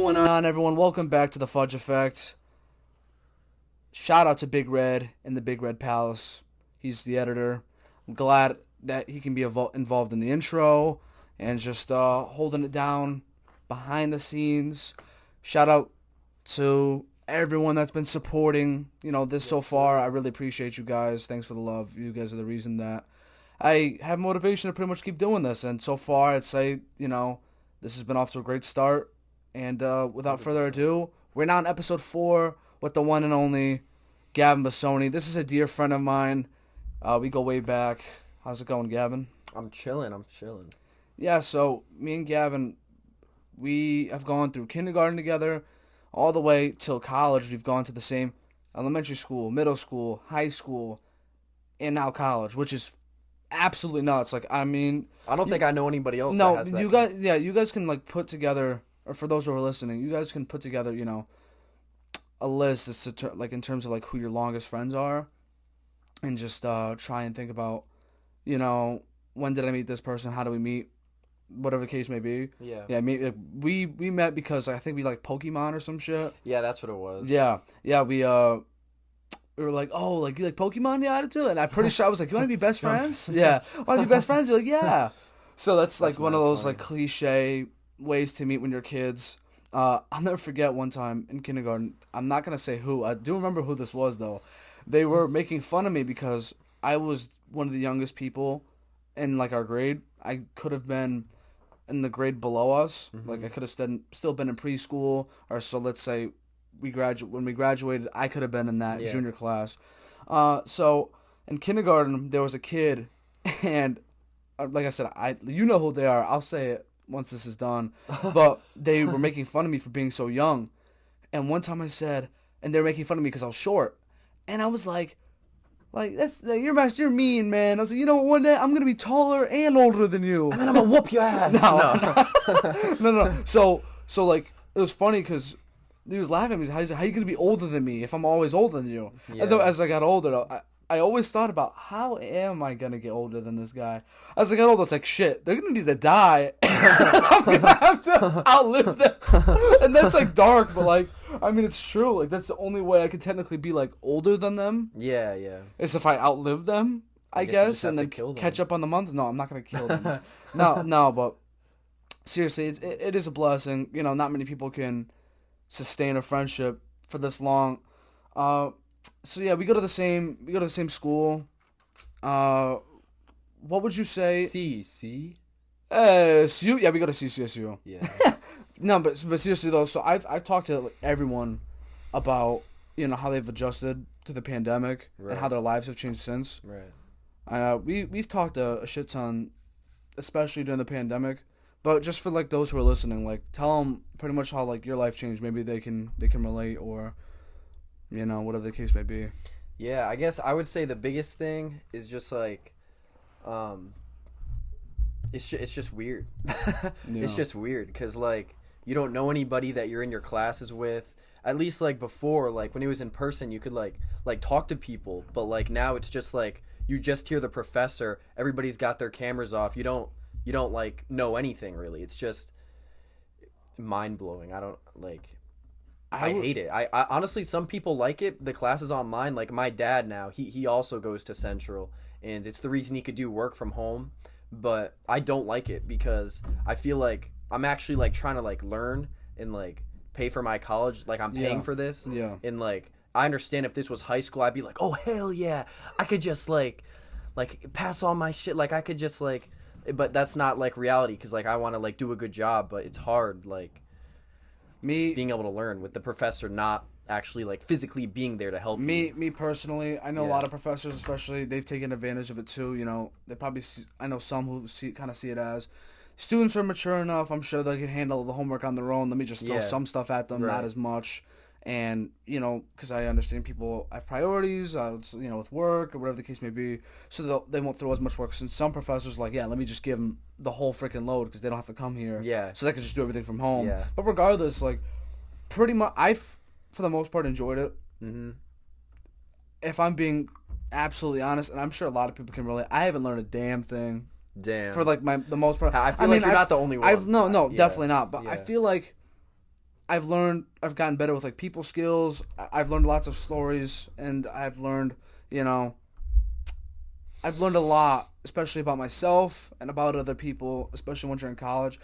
going on, everyone? Welcome back to the Fudge Effect. Shout out to Big Red in the Big Red Palace. He's the editor. I'm glad that he can be involved in the intro and just holding it down behind the scenes. Shout out to everyone that's been supporting, this so far. I really appreciate you guys. Thanks for the love. You guys are the reason that I have motivation to pretty much keep doing this. And so far, I'd say, this has been off to a great start. And without further ado, we're now on episode 4 with the one and only Gavin Bissoni. This is a dear friend of mine. We go way back. How's it going, Gavin? I'm chilling. Yeah, so me and Gavin, we have gone through kindergarten together all the way till college. We've gone to the same elementary school, middle school, high school, and now college, which is absolutely nuts. I don't think I know anybody else that has that. You guys can put together, or for those who are listening, you guys can put together, a list as to in terms of who your longest friends are, and just try and think about, when did I meet this person? How do we meet? Whatever the case may be. Yeah. Yeah. We met because I think we like Pokemon or some shit. Yeah, that's what it was. Yeah. Yeah. We were like, oh, you like Pokemon? Yeah, I do. And I'm pretty sure I was like, you want to be best friends? Yeah. Want to be best friends? You're like, yeah. So that's one of those cliche ways to meet when you're kids. I'll never forget one time in kindergarten. I'm not gonna say who. I do remember who this was though. They were making fun of me because I was one of the youngest people in our grade. I could have been in the grade below us. Mm-hmm. I could have still been in preschool, or so let's say when we graduated, I could have been in that junior class. So in kindergarten there was a kid, and like I said, you know who they are. I'll say it once this is done. But they were making fun of me for being so young. And one time I said, and they're making fun of me because I was short, and I was like you're mean, man. I was like, one day I'm gonna be taller and older than you, and then I'm gonna whoop your ass. No. So it was funny because he was laughing at me. He's like, how you gonna be older than me if I'm always older than you? Yeah. And then as I got older, I always thought about how am I gonna get older than this guy. As I got older, it's like shit. They're gonna need to die. I'm gonna have to outlive them, and that's dark, but it's true. That's the only way I could technically be older than them. Yeah. Is if I outlive them, I guess and then catch up on the month. No, I'm not gonna kill them. no, but seriously, it is a blessing. Not many people can sustain a friendship for this long. So yeah, we go to the same school. What would you say? CC. SU? Yeah, we go to CCSU. Yeah. No, but seriously though, so I've talked to everyone about how they've adjusted to the pandemic and how their lives have changed since. Right. We've talked a shit ton, especially during the pandemic. But just for those who are listening, tell them pretty much how your life changed. Maybe they can relate, or whatever the case may be. Yeah, I guess I would say the biggest thing is just it's just weird. Yeah. It's just weird because you don't know anybody that you're in your classes with. At least before, when it was in person, you could talk to people, but now it's just you just hear the professor. Everybody's got their cameras off. You don't know anything really. It's just mind blowing. I hate it. I honestly, some people like it. The class is online. My dad now, he also goes to Central, and it's the reason he could do work from home. But I don't like it because I feel I'm actually trying to learn and pay for my college. I'm paying for this. Yeah. And I understand if this was high school, I'd be like, oh hell yeah, I could just pass all my shit. I could just but that's not reality because I want to do a good job, but it's hard me being able to learn with the professor not actually physically being there to help you. Me personally, I know a lot of professors, especially, they've taken advantage of it too. They probably I know some who see it as students are mature enough. I'm sure they can handle the homework on their own. Let me just throw some stuff at them, not as much. And because I understand people have priorities, with work or whatever the case may be, so they won't throw as much work. Since some professors let me just give them the whole freaking load because they don't have to come here. Yeah. So they can just do everything from home. Yeah. But regardless, pretty much, for the most part, enjoyed it. Mm-hmm. If I'm being absolutely honest, and I'm sure a lot of people can relate, I haven't learned a damn thing. Damn. For the most part. I feel you're not the only one. No, definitely not. But I feel I've gotten better with like people skills. I've learned lots of stories, and I've learned a lot, especially about myself and about other people, especially once you're in college.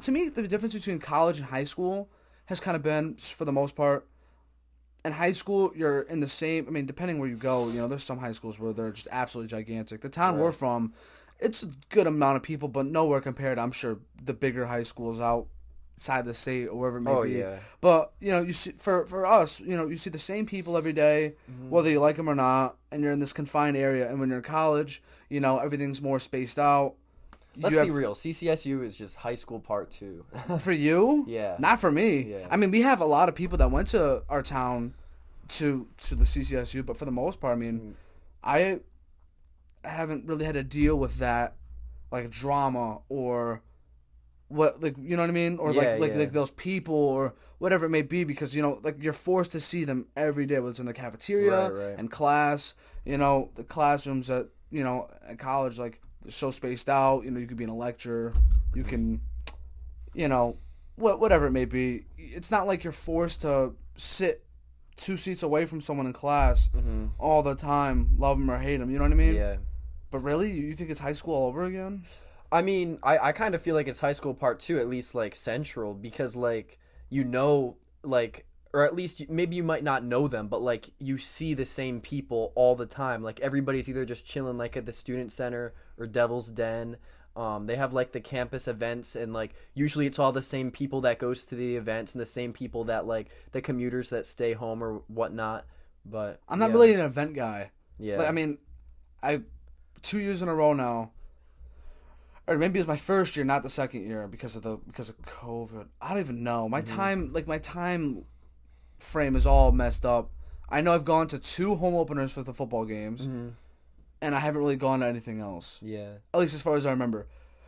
To me, the difference between college and high school has kind of been, for the most part, in high school, you're in the same, I mean, depending where you go, there's some high schools where they're just absolutely gigantic. The town we're from, it's a good amount of people, but nowhere compared to, I'm sure, the bigger high schools outside the state or wherever it may be. Yeah. But, you see, for us, you see the same people every day, whether you like them or not, and you're in this confined area. And when you're in college, everything's more spaced out. Let's be real. CCSU is just high school part 2. For you? Yeah. Not for me. Yeah. I mean, we have a lot of people that went to our town to the CCSU, but for the most part, I mean, I haven't really had to deal with that, like, drama or what, like, you know what I mean? Or like those people or whatever it may be, because, like, you're forced to see them every day, whether it's in the cafeteria and class, the classrooms at, at college, like, they're so spaced out. You could be in a lecture, you can, whatever it may be. It's not like you're forced to sit 2 seats away from someone in class all the time, love them or hate them. You know what I mean? Yeah. But really, you think it's high school all over again? I mean, I kind of feel like it's high school part 2, at least like central, because like like, or at least maybe you might not know them, but like you see the same people all the time. Like everybody's either just chilling like at the student center or Devil's Den. They have like the campus events, and like usually it's all the same people that goes to the events and the same people that like the commuters that stay home or whatnot. But I'm not really an event guy. Yeah. Like, I mean, 2 years in a row now, or maybe it's my first year, not the second year because of COVID. I don't even know. My time frame is all messed up. I know I've gone to 2 home openers for the football games. And I haven't really gone to anything else. Yeah. At least as far as I remember.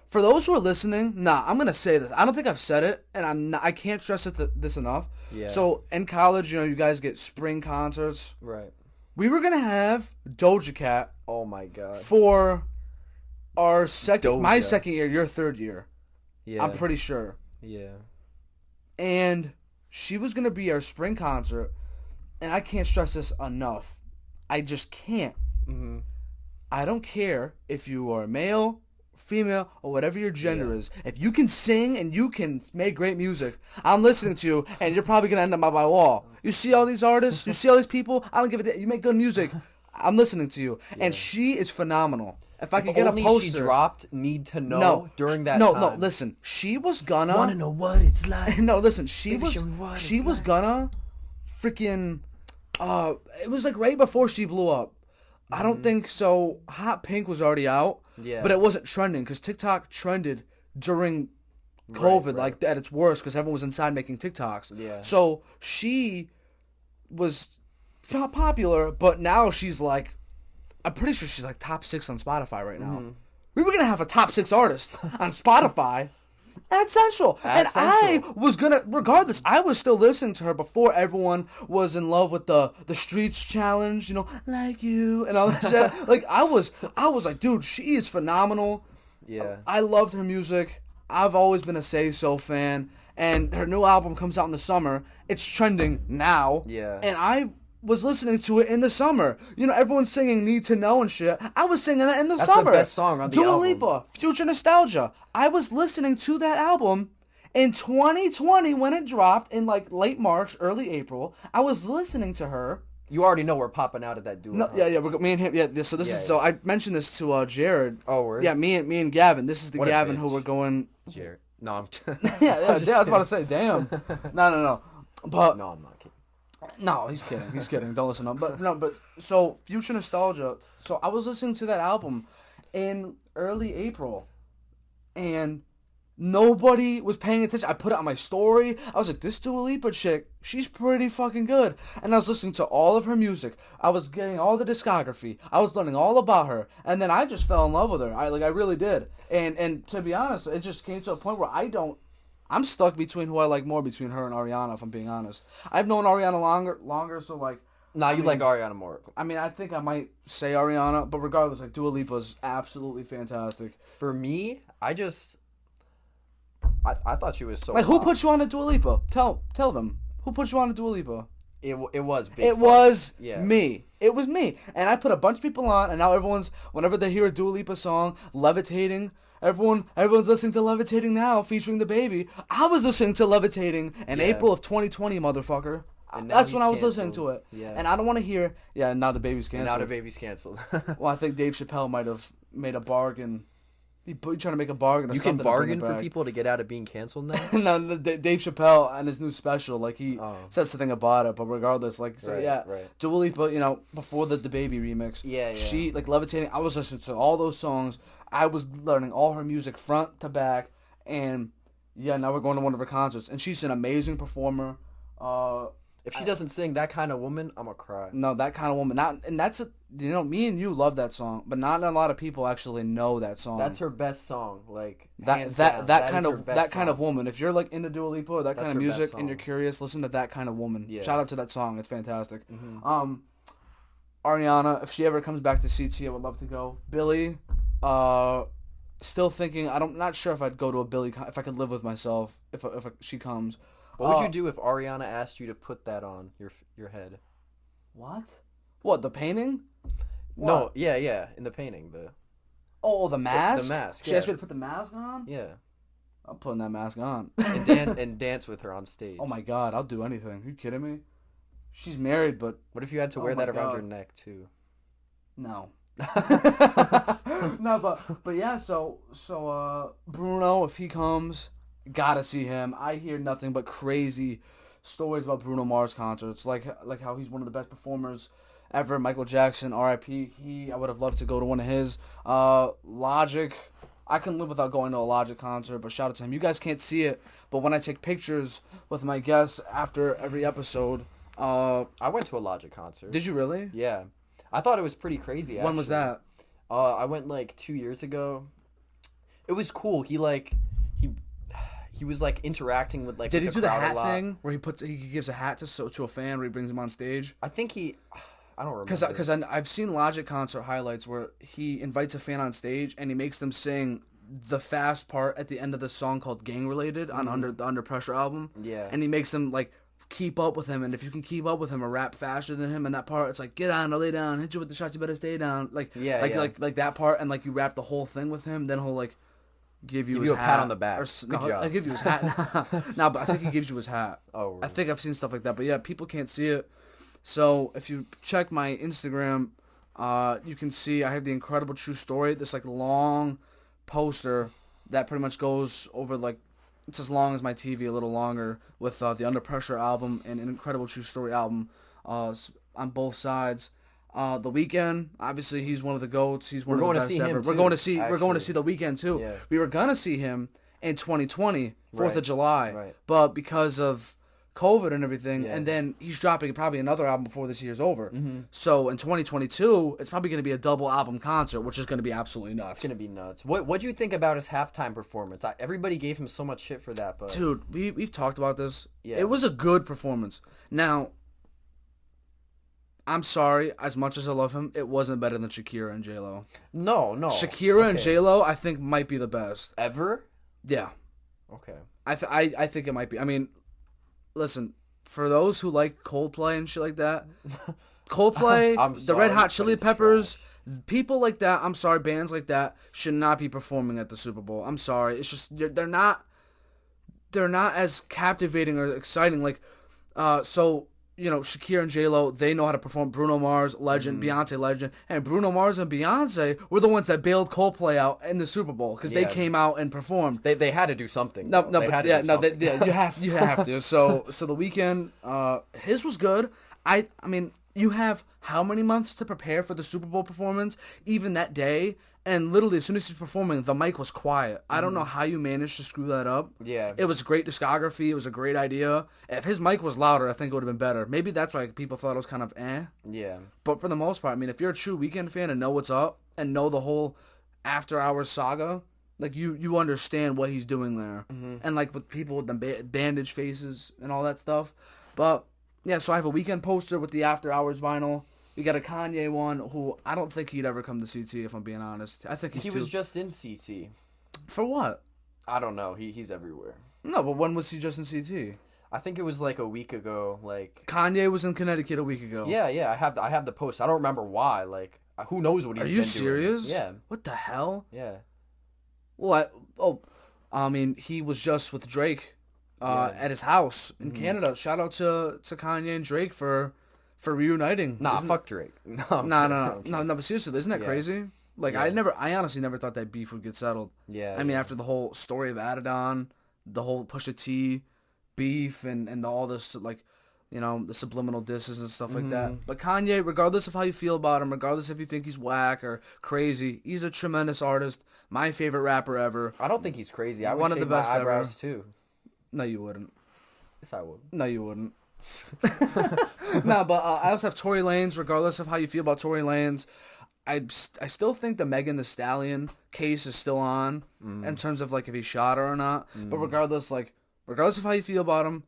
For those who are listening, I'm going to say this. I don't think I've said it, and I can't stress this enough. Yeah. So, in college, you guys get spring concerts. Right. We were going to have Doja Cat. Oh, my God. For my second year, your third year. Yeah. I'm pretty sure. Yeah. And she was going to be our spring concert, and I can't stress this enough. I just can't. I don't care if you are male, female, or whatever your gender is. If you can sing and you can make great music, I'm listening to you, and you're probably going to end up on my wall. You see all these artists? You see all these people? I don't give a damn. You make good music. I'm listening to you. And she is phenomenal. If I could get a poster. She dropped Need to Know during that time. No, listen. She was gonna. Want to know what it's like. No, listen. She was gonna freaking. It was like right before she blew up. I don't think so. Hot Pink was already out, but it wasn't trending because TikTok trended during COVID, like at its worst, because everyone was inside making TikToks. Yeah. So she was popular, but now she's like, I'm pretty sure she's like top 6 on Spotify right now. We were gonna have a top 6 artist on Spotify. At Central. I was gonna, regardless, I was still listening to her before everyone was in love with the Streets Challenge, like you, and all that shit. Like, I was like, dude, she is phenomenal. Yeah. I loved her music. I've always been a Say So fan, and her new album comes out in the summer. It's trending now. Yeah. And I was listening to it in the summer. Everyone's singing Need to Know and shit. I was singing that in the summer. That's the best song on the album. Dua Lipa, Future Nostalgia. I was listening to that album in 2020 when it dropped in like late March, early April. I was listening to her. You already know we're popping out of that duo. No, yeah, me and him. Yeah, so I mentioned this to Jared. Oh, word? Yeah, me and Gavin. This is the Gavin who we're going. Jared. No, I'm. yeah, I was about to say, damn. No. But no, I'm not kidding. No, he's kidding. Don't listen to him. But so Future Nostalgia. So I was listening to that album in early April, and nobody was paying attention. I put it on my story. I was like, this Dua Lipa chick, she's pretty fucking good. And I was listening to all of her music. I was getting all the discography. I was learning all about her. And then I just fell in love with her. I really did. And to be honest, it just came to a point where I'm stuck between who I like more, between her and Ariana, if I'm being honest. I've known Ariana longer, so like... Nah, you like Ariana more. I mean, I think I might say Ariana, but regardless, like, Dua Lipa's absolutely fantastic. For me, I thought she was so Like, who hot. put you on to Dua Lipa? Tell them. Who put you on to Dua Lipa? It was big. It Fudge. was Yeah. me. It was me. And I put a bunch of people on, and now whenever they hear a Dua Lipa song, Levitating, everyone's listening to Levitating now, featuring the baby. I was listening to Levitating in April of 2020, motherfucker. And now That's he's when I was canceled. listening to it. Yeah. And I don't want to hear, now the baby's And canceled. now the baby's canceled. Well, I think Dave Chappelle might have made a bargain. He trying to make a bargain or You can something. bargain for people to get out of being canceled now? No, Dave Chappelle and his new special, like, he says something about it, but regardless, like, so Right. Dua Lipa, before the Baby remix, she, like, Levitating, I was listening to all those songs, I was learning all her music front to back, and, now we're going to one of her concerts, and she's an amazing performer. If she doesn't sing That Kind of Woman, I'm gonna cry. No, That Kind of Woman, and that's me and you love that song, but not a lot of people actually know that song. That's her best song, like that kind of woman. If you're like into Dua Lipa or that kind of music and you're curious, listen to That Kind of Woman. Yeah. Shout out to that song; it's fantastic. Mm-hmm. Ariana, if she ever comes back to CT, I would love to go. Billie, still thinking. Not sure if I'd go to a Billie if I could live with myself if she comes. What would you do if Ariana asked you to put that on your head? What? What, the painting? No, What? yeah, in the painting, the mask. The mask. She asked me to put the mask on. Yeah. I'm putting that mask on. and dance with her on stage. Oh my god, I'll do anything. Are you kidding me? She's married, but What if you had to wear that around your neck too? no. No, but yeah. So Bruno, if he comes, gotta see him. I hear nothing but crazy stories about Bruno Mars concerts, like how he's one of the best performers ever. Michael Jackson, R.I.P. I would have loved to go to one of his. Logic, I couldn't live without going to a Logic concert, but shout out to him. You guys can't see it, but when I take pictures with my guests after every episode, I went to a Logic concert. Did you really? Yeah, I thought it was pretty crazy. Actually. When was that? I went like 2 years ago. It was cool. He was like interacting with like. Did he with do the crowd a hat lot. thing where he gives a hat to a fan where he brings him on stage? I think I don't remember. Because I've seen Logic concert highlights where he invites a fan on stage and he makes them sing the fast part at the end of the song called "Gang Related" on the Under Pressure album. Yeah. And he makes them like keep up with him, and if you can keep up with him or rap faster than him in that part, it's like get on or lay down, hit you with the shots, you better stay down. Like that part, and like you rap the whole thing with him, then he'll like give you his a hat, pat on the back. Good job. I give you his hat. No, but I think he gives you his hat. Oh, really? I think I've seen stuff like that, but yeah, people can't see it. So if you check my Instagram, you can see I have the Incredible True Story, this like long poster that pretty much goes over like it's as long as my TV, a little longer, with the Under Pressure album and an Incredible True Story album on both sides. The Weeknd, obviously he's one of the goats. He's one of the best ever. We're going to see The Weeknd too. Yeah. We were gonna see him in 2020, 4th of July, Right. but because of COVID and everything, Yeah. and then he's dropping probably another album before this year's over. Mm-hmm. So in 2022, it's probably going to be a double album concert, which is going to be absolutely nuts. It's gonna be nuts. What'd you think about his halftime performance? Everybody gave him so much shit for that, but Dude, we've talked about this. Yeah. It was a good performance. Now, I'm sorry, as much as I love him, it wasn't better than Shakira and J-Lo. no. Shakira and J-Lo, I think, might be the best. Ever? Yeah. Okay. I think it might be. I mean, listen, for those who like Coldplay and shit like that, Coldplay, the Red Hot Chili Peppers, people like that, I'm sorry, bands like that should not be performing at the Super Bowl. I'm sorry. It's just they're not as captivating or exciting. Like, Shakira and J-Lo, they know how to perform. Bruno Mars, legend. Beyonce, legend. And Bruno Mars and Beyonce were the ones that bailed Coldplay out in the Super Bowl because they came out and performed. They had to do something. You have to. So the Weeknd, his was good. I mean, you have how many months to prepare for the Super Bowl performance? Even that day. And literally, as soon as he's performing, the mic was quiet. I don't know how you managed to screw that up. Yeah. It was a great discography. It was a great idea. If his mic was louder, I think it would have been better. Maybe that's why people thought it was kind of eh. Yeah. But for the most part, I mean, if you're a true Weeknd fan and know what's up and know the whole After Hours saga, like you understand what he's doing there. Mm-hmm. And like with people with the bandage faces and all that stuff. But yeah, so I have a Weeknd poster with the After Hours vinyl. We got a Kanye one who I don't think he'd ever come to CT, if I'm being honest. I think he was just in CT. For what? I don't know. He's everywhere. No, but when was he just in CT? I think it was like a week ago. Like Kanye was in Connecticut a week ago. yeah. I have the post. I don't remember why. Like who knows what he's been doing. Are you serious? Yeah. What the hell? Yeah. Well, I mean, he was just with Drake, at his house in Canada. Shout out to Kanye and Drake for reuniting. Nah, fuck Drake. No. But seriously, isn't that crazy? Like, I honestly never thought that beef would get settled. Yeah. I mean, after the whole story of Adidon, the whole Pusha T beef, and all this, like, you know, the subliminal disses and stuff like that. But Kanye, regardless of how you feel about him, regardless if you think he's whack or crazy, he's a tremendous artist. My favorite rapper ever. I don't think he's crazy. I would One of the shave my best ever. eyebrows too. No, you wouldn't. Yes, I would. No, you wouldn't. No, but I also have Tory Lanez. Regardless of how you feel about Tory Lanez, I still think the Megan Thee Stallion case is still on in terms of like if he shot her or not. But regardless of how you feel about him,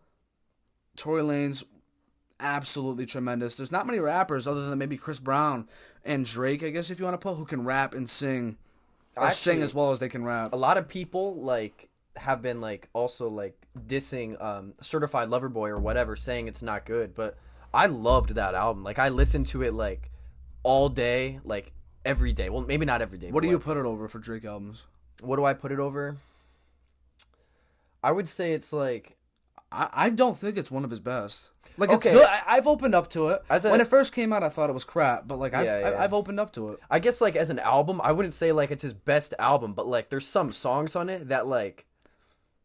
Tory Lanez, absolutely tremendous. There's not many rappers other than maybe Chris Brown and Drake, I guess if you want to put, who can rap and sing, or sing as well as they can rap. A lot of people like have been like also like dissing Certified Lover Boy or whatever, saying it's not good, but I loved that album. Like I listened to it like all day, like every day. Well, maybe not every day. What do you put it over for Drake albums? What do I put it over? I would say it's like I don't think it's one of his best. Like, it's good. I've opened up to it. When it first came out, I thought it was crap, but like I've opened up to it. I guess like as an album, I wouldn't say like it's his best album, but like there's some songs on it that like.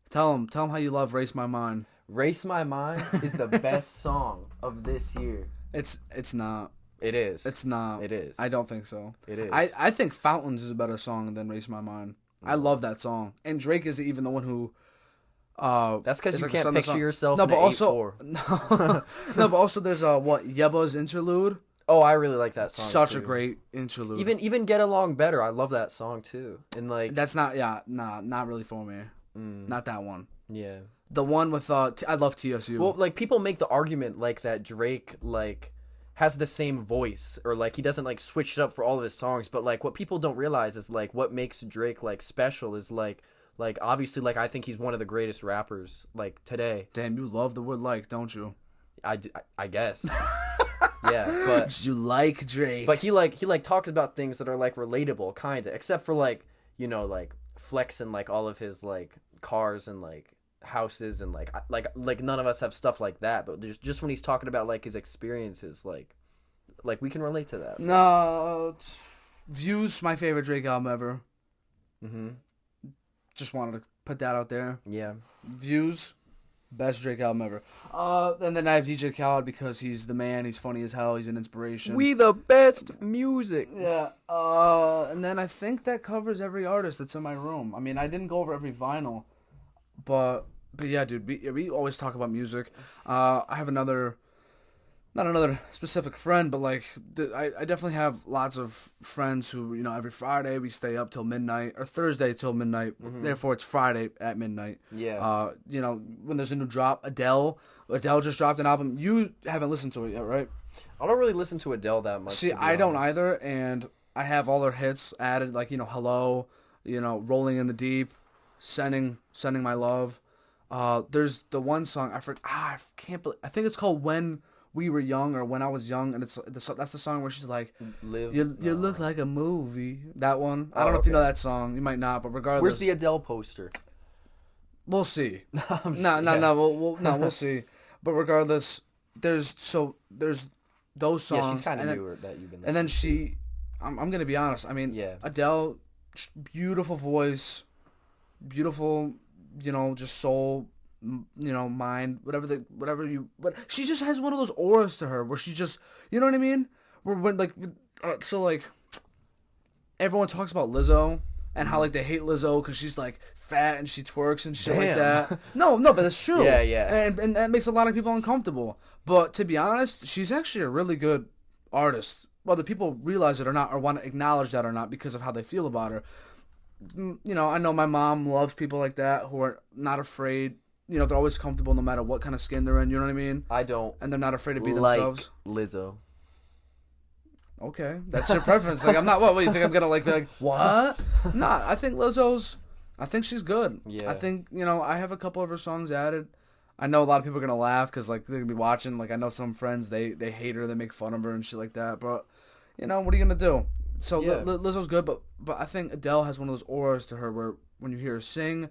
Tell him how you love "Race My Mind." "Race My Mind" is the best song of this year. It's not. It is. It's not. It is. I don't think so. It is. I think "Fountains" is a better song than "Race My Mind." I love that song, and Drake is even the one who. That's because you like can't picture yourself. No, in but an also 8-4. no, but also there's Yeba's interlude. Oh, I really like that song. Such too. a great interlude. Even "Get Along Better." I love that song too. And like that's not not really for me. Not that one. Yeah. The one with I love TSU. Well, like people make the argument like that Drake like has the same voice or like he doesn't like switch it up for all of his songs, but like what people don't realize is like what makes Drake like special is like obviously like I think he's one of the greatest rappers like today. Damn, you love the word "like," don't you? I guess. Yeah, but you like Drake. But he talks about things that are like relatable kind of, except for like, you know, like flexing like all of his like cars and like houses and like none of us have stuff like that, but just when he's talking about like his experiences, like we can relate to that. No, Views, my favorite Drake album ever. Just wanted to put that out there. Yeah. Views, best Drake album ever. And then I have DJ Khaled because he's the man. He's funny as hell. He's an inspiration. We the best music. Yeah. And then I think that covers every artist that's in my room. I mean, I didn't go over every vinyl, but yeah, dude, we always talk about music. I have not another specific friend, but like I definitely have lots of friends who, you know, every Friday we stay up till midnight, or Thursday till midnight. Therefore, it's Friday at midnight. Yeah. You know, when there's a new drop, Adele just dropped an album. You haven't listened to it yet, right? I don't really listen to Adele that much. See, I don't either, and I have all her hits added, like, you know, "Hello," you know, "Rolling in the Deep," "Sending My Love." There's the one song I can't believe, I think it's called "When We Were Young" or "When I Was Young," and that's the song where she's like, "You look like a movie." That one. I don't know if you know that song. You might not, but regardless. Where's the Adele poster? We'll see. We'll see. But regardless, there's those songs. Yeah, she's kind of newer that you've been listening and then I'm gonna be honest. I mean, yeah. Adele, beautiful voice, beautiful, you know, just soul, you know, mind, but she just has one of those auras to her where she just, you know what I mean? Everyone talks about Lizzo and how like they hate Lizzo because she's like fat and she twerks and shit like that. No, but that's true. Yeah. And that makes a lot of people uncomfortable. But to be honest, she's actually a really good artist. Whether people realize it or not, or want to acknowledge that or not, because of how they feel about her. You know, I know my mom loves people like that who are not afraid. You know, they're always comfortable no matter what kind of skin they're in. You know what I mean? I don't. And they're not afraid to be like themselves. Lizzo. Okay, that's your preference. Like, I'm not. What do you think? I'm gonna like what? Nah, I think Lizzo's I think she's good. Yeah. I think, I have a couple of her songs added. I know a lot of people are going to laugh because, like, they're going to be watching. Like, I know some friends, they hate her. They make fun of her and shit like that. But, what are you going to do? So, Yeah. Lizzo's good, but I think Adele has one of those auras to her where when you hear her sing,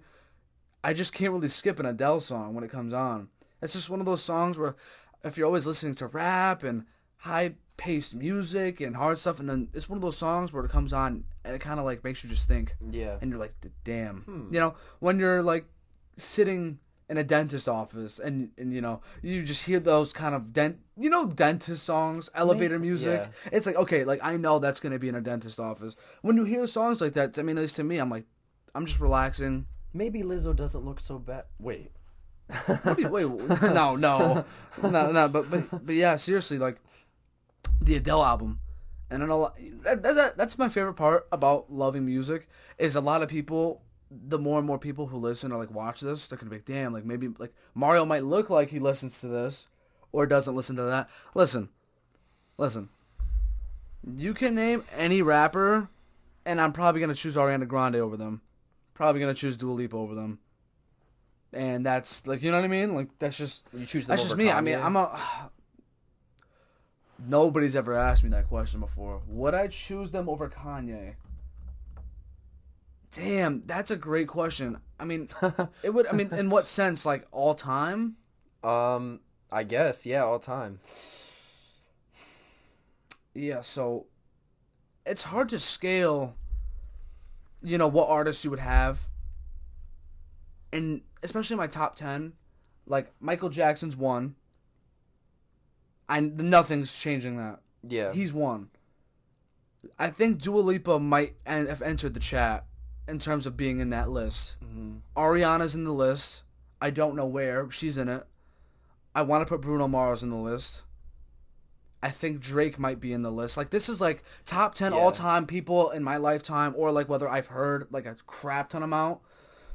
I just can't really skip an Adele song when it comes on. It's just one of those songs where if you're always listening to rap and high-paced music and hard stuff, and then it's one of those songs where it comes on and it kind of, like, makes you just think. Yeah. And you're like, damn. When you're, like, sitting in a dentist office and you just hear those kind of dentist songs, elevator music. Yeah. It's like, okay, like, I know that's going to be in a dentist office. When you hear songs like that, I mean, at least to me, I'm like, I'm just relaxing. Maybe Lizzo doesn't look so bad. Wait. What do you, wait, no, but yeah, seriously, like, the Adele album, and I know that's my favorite part about loving music, is a lot of people, the more and more people who listen or, like, watch this, they're gonna be like, damn, like, maybe, like, Mario might look like he listens to this or doesn't listen to that. Listen, you can name any rapper and I'm probably gonna choose Ariana Grande over them, probably gonna choose Dua Lipa over them. And that's, like, you know what I mean? Like, that's just... You choose them that's over just me. Kanye? I mean, nobody's ever asked me that question before. Would I choose them over Kanye? Damn, that's a great question. I mean, it would... I mean, in what sense? Like, all time? I guess, yeah, all time. Yeah, so... It's hard to scale, what artists you would have. And especially my top 10, like, Michael Jackson's one. Nothing's changing that. Yeah. He's one. I think Dua Lipa might have entered the chat in terms of being in that list. Mm-hmm. Ariana's in the list. I don't know where. She's in it. I want to put Bruno Mars in the list. I think Drake might be in the list. Like, this is, like, top 10 all-time people in my lifetime, or, like, whether I've heard, like, a crap ton amount.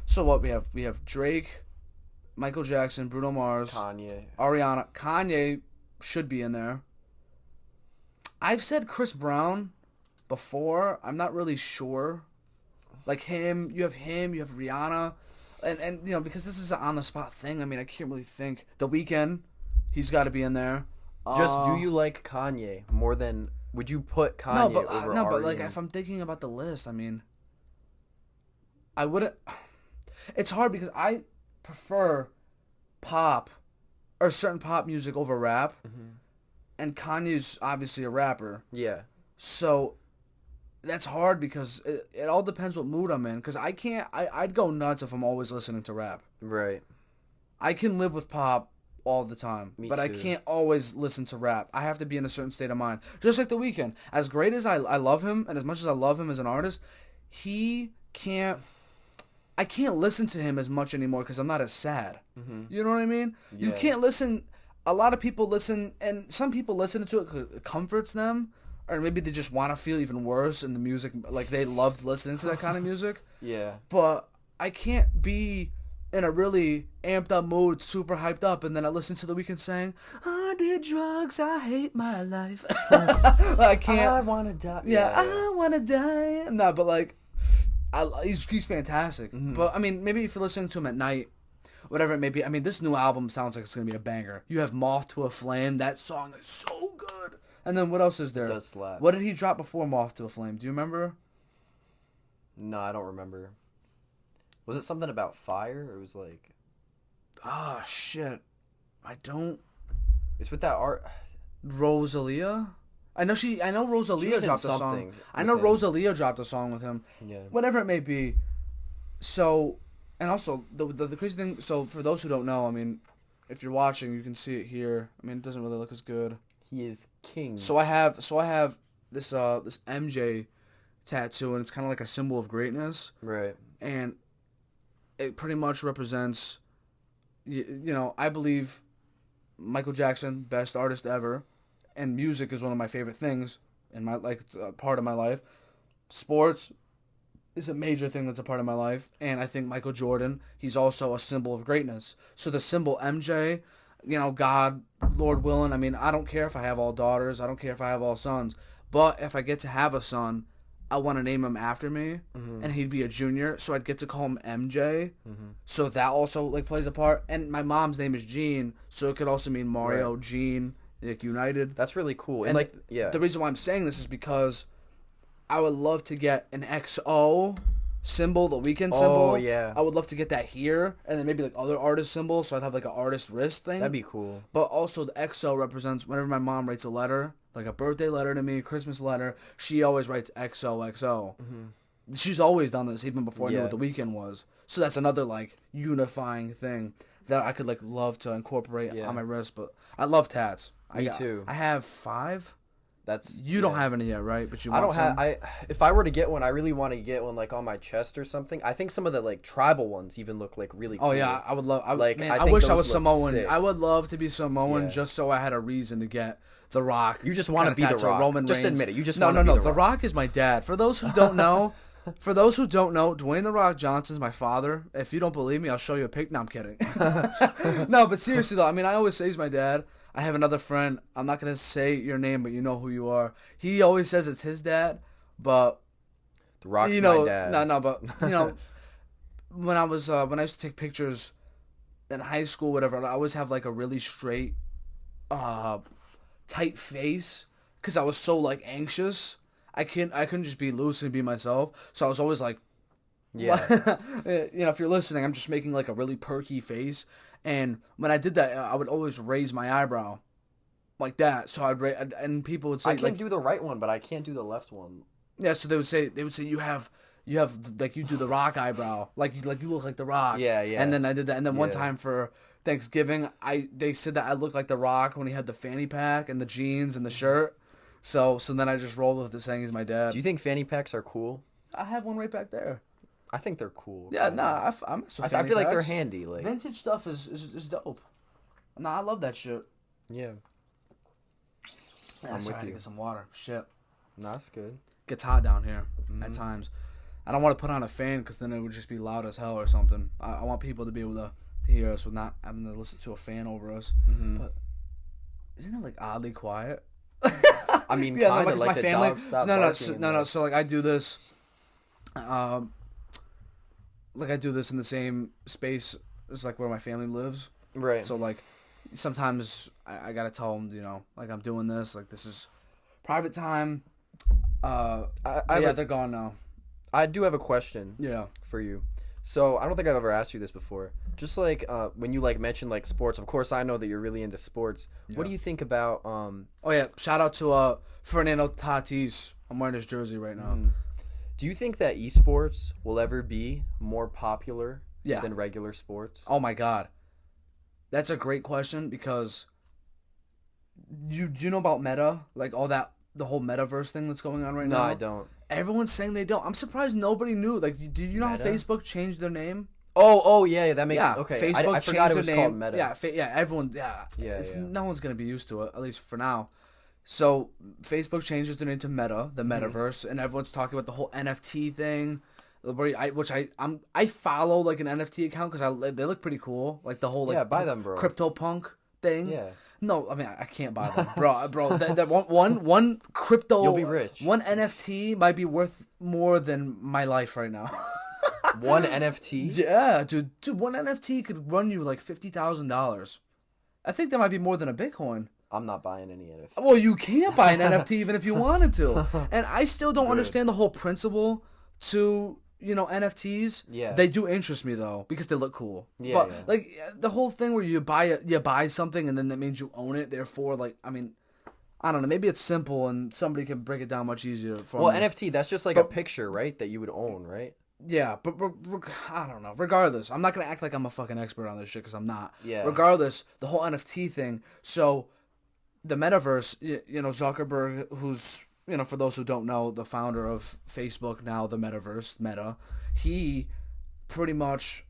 So what we have Drake, Michael Jackson, Bruno Mars, Kanye, Ariana. Kanye should be in there. I've said Chris Brown before. I'm not really sure. Like, him, you have Rihanna, and because this is an on the spot thing. I mean, I can't really think. The Weeknd, he's got to be in there. Just do you like Kanye more than? Would you put Kanye over? No, but like, if I'm thinking about the list, I mean, I wouldn't. It's hard because I prefer pop or certain pop music over rap, and Kanye's obviously a rapper. Yeah. So that's hard because it all depends what mood I'm in. Because I'd go nuts if I'm always listening to rap. Right. I can live with pop all the time, Me but too. I can't always listen to rap. I have to be in a certain state of mind. Just like The Weeknd. As great as I love him, and as much as I love him as an artist, I can't listen to him as much anymore because I'm not as sad. Mm-hmm. You know what I mean? Yeah. You can't listen. A lot of people listen, and some people listen to it because it comforts them, or maybe they just want to feel even worse in the music. Like, they loved listening to that kind of music. Yeah. But I can't be in a really amped up mood, super hyped up, and then I listen to The Weeknd saying, I did drugs, I hate my life. I can't. I want to die. Yeah, I want to die. No, but, like, he's fantastic. Mm-hmm. But, I mean, maybe if you're listening to him at night, whatever it may be. I mean, this new album sounds like it's going to be a banger. You have Moth to a Flame. That song is so good. And then what else is there? It does slap. What did he drop before Moth to a Flame? Do you remember? No, I don't remember. Was it something about fire? Or it was like... Ah, shit. I don't... It's with that art... Rosalia? I know Rosalia dropped a song. I know Rosalia dropped a song with him. Yeah. Whatever it may be. So, and also, the crazy thing, so for those who don't know, I mean, if you're watching, you can see it here. I mean, it doesn't really look as good. He is king. So I have this MJ tattoo, and it's kind of like a symbol of greatness. Right. And it pretty much represents, I believe Michael Jackson, best artist ever, and music is one of my favorite things in my, like, part of my life. Sports is a major thing that's a part of my life, and I think Michael Jordan, he's also a symbol of greatness. So the symbol MJ, God, Lord willing, I mean, I don't care if I have all daughters, I don't care if I have all sons, but if I get to have a son, I want to name him after me, and he'd be a junior, so I'd get to call him MJ. So that also like plays a part. And my mom's name is Jean, so it could also mean Mario, Jean, like united. That's really cool. And like, yeah, the reason why I'm saying this is because I would love to get an XO symbol, the weekend symbol. Oh, yeah. I would love to get that here, and then maybe like other artist symbols, so I'd have like an artist wrist thing. that'd be cool. But also the XO represents whenever my mom writes a letter, like a birthday letter to me, Christmas letter, she always writes XOXO. She's always done this even before I knew what the weekend was. So that's another like unifying thing that I could like love to incorporate on my wrist. But I love tats. Me too. I have 5. That's You don't have any yet, right? But you want I don't some? have. If I were to get one, I really want to get one like on my chest or something. I think some of the like tribal ones even look like really cool. Oh yeah, I would love. I think wish I those was look Samoan. sick. I would love to be Samoan Yeah. just so I had a reason to get The Rock. You just want to be kinda the tattoo Rock. Roman Just Reigns. admit it. You just No, want no, to no. be The Rock is my dad. For those who don't know, Dwayne The Rock Johnson's my father. If you don't believe me, I'll show you a pic. No, I'm kidding. No, but seriously though, I mean, I always say he's my dad. I have another friend. I'm not gonna say your name, but you know who you are. He always says it's his dad, but The Rock's you know, my dad. no, but you know, when I used to take pictures in high school, whatever, I always have like a really straight, tight face because I was so like anxious. I couldn't just be loose and be myself. So I was always like, Yeah. you know, if you're listening, I'm just making like a really perky face. And when I did that, I would always raise my eyebrow like that. So and people would say I can like, do the right one, but I can't do the left one. yeah. So they would say you have like you do the Rock eyebrow, like you look like the Rock. Yeah, yeah. And then I did that, and then one Yeah. time for Thanksgiving, they said that I looked like the Rock when he had the fanny pack and the jeans and the shirt. So then I just rolled with it saying he's my dad. Do you think fanny packs are cool? I have one right back there. I think they're cool. Yeah, nah, I mess with I fanny feel like they're packs. handy. Like, Vintage stuff is dope. Nah, I love that shit. yeah. Yeah, I'm sorry, I with had to you. get some water. Shit. No, that's good. Gets hot down here at times. I don't want to put on a fan because then it would just be loud as hell or something. I want people to be able to hear us without having to listen to a fan over us. But isn't it like oddly quiet? I mean, Yeah, kind of 'cause like my the family. dog stopped No, barking. So like I do this, like I do this in the same space as like where my family lives. Right. So like sometimes I gotta tell them, you know, like I'm doing this, like this is private time. They're gone now. I do have a question Yeah. for you. So I don't think I've ever asked you this before. Just like when you like mentioned like sports, of course I know that you're really into sports. What do you think about Oh yeah, shout out to Fernando Tatis. I'm wearing his jersey right now. do you think that esports will ever be more popular Yeah. than regular sports? Oh my god. That's a great question because do you know about Meta? Like all that the whole metaverse thing that's going on right No, now? I don't. Everyone's saying they don't. I'm surprised nobody knew. Like, do you know Meta? how Facebook changed their name? Oh yeah, that makes okay. Facebook I forgot changed it was their called name. Meta. Yeah, everyone. Yeah, yeah. No one's gonna be used to it, at least for now. So Facebook changes their name to Meta, the metaverse, and everyone's talking about the whole NFT thing. I follow like an NFT account because they look pretty cool. Like the whole like Yeah, buy them, bro. CryptoPunk thing. Yeah. No, I mean I can't buy them, bro. That one crypto. You'll be rich. One NFT might be worth more than my life right now. One NFT? Yeah, dude, one NFT could run you like $50,000. I think that might be more than a Bitcoin. I'm not buying any NFT. Well, you can't buy an NFT even if you wanted to. And I still don't understand the whole principle to, you know, NFTs. Yeah. They do interest me though because they look cool. Yeah, But yeah. like the whole thing where you buy something and then that means you own it. Therefore, like I mean, I don't know. Maybe it's simple and somebody can break it down much easier for Well, me. NFT, that's just like a picture, right? That you would own, right? Yeah, but I don't know. Regardless, I'm not gonna act like I'm a fucking expert on this shit because I'm not. Yeah. Regardless, the whole NFT thing. So, the metaverse. You know, Zuckerberg, who's for those who don't know, the founder of Facebook, now the metaverse, Meta. He pretty much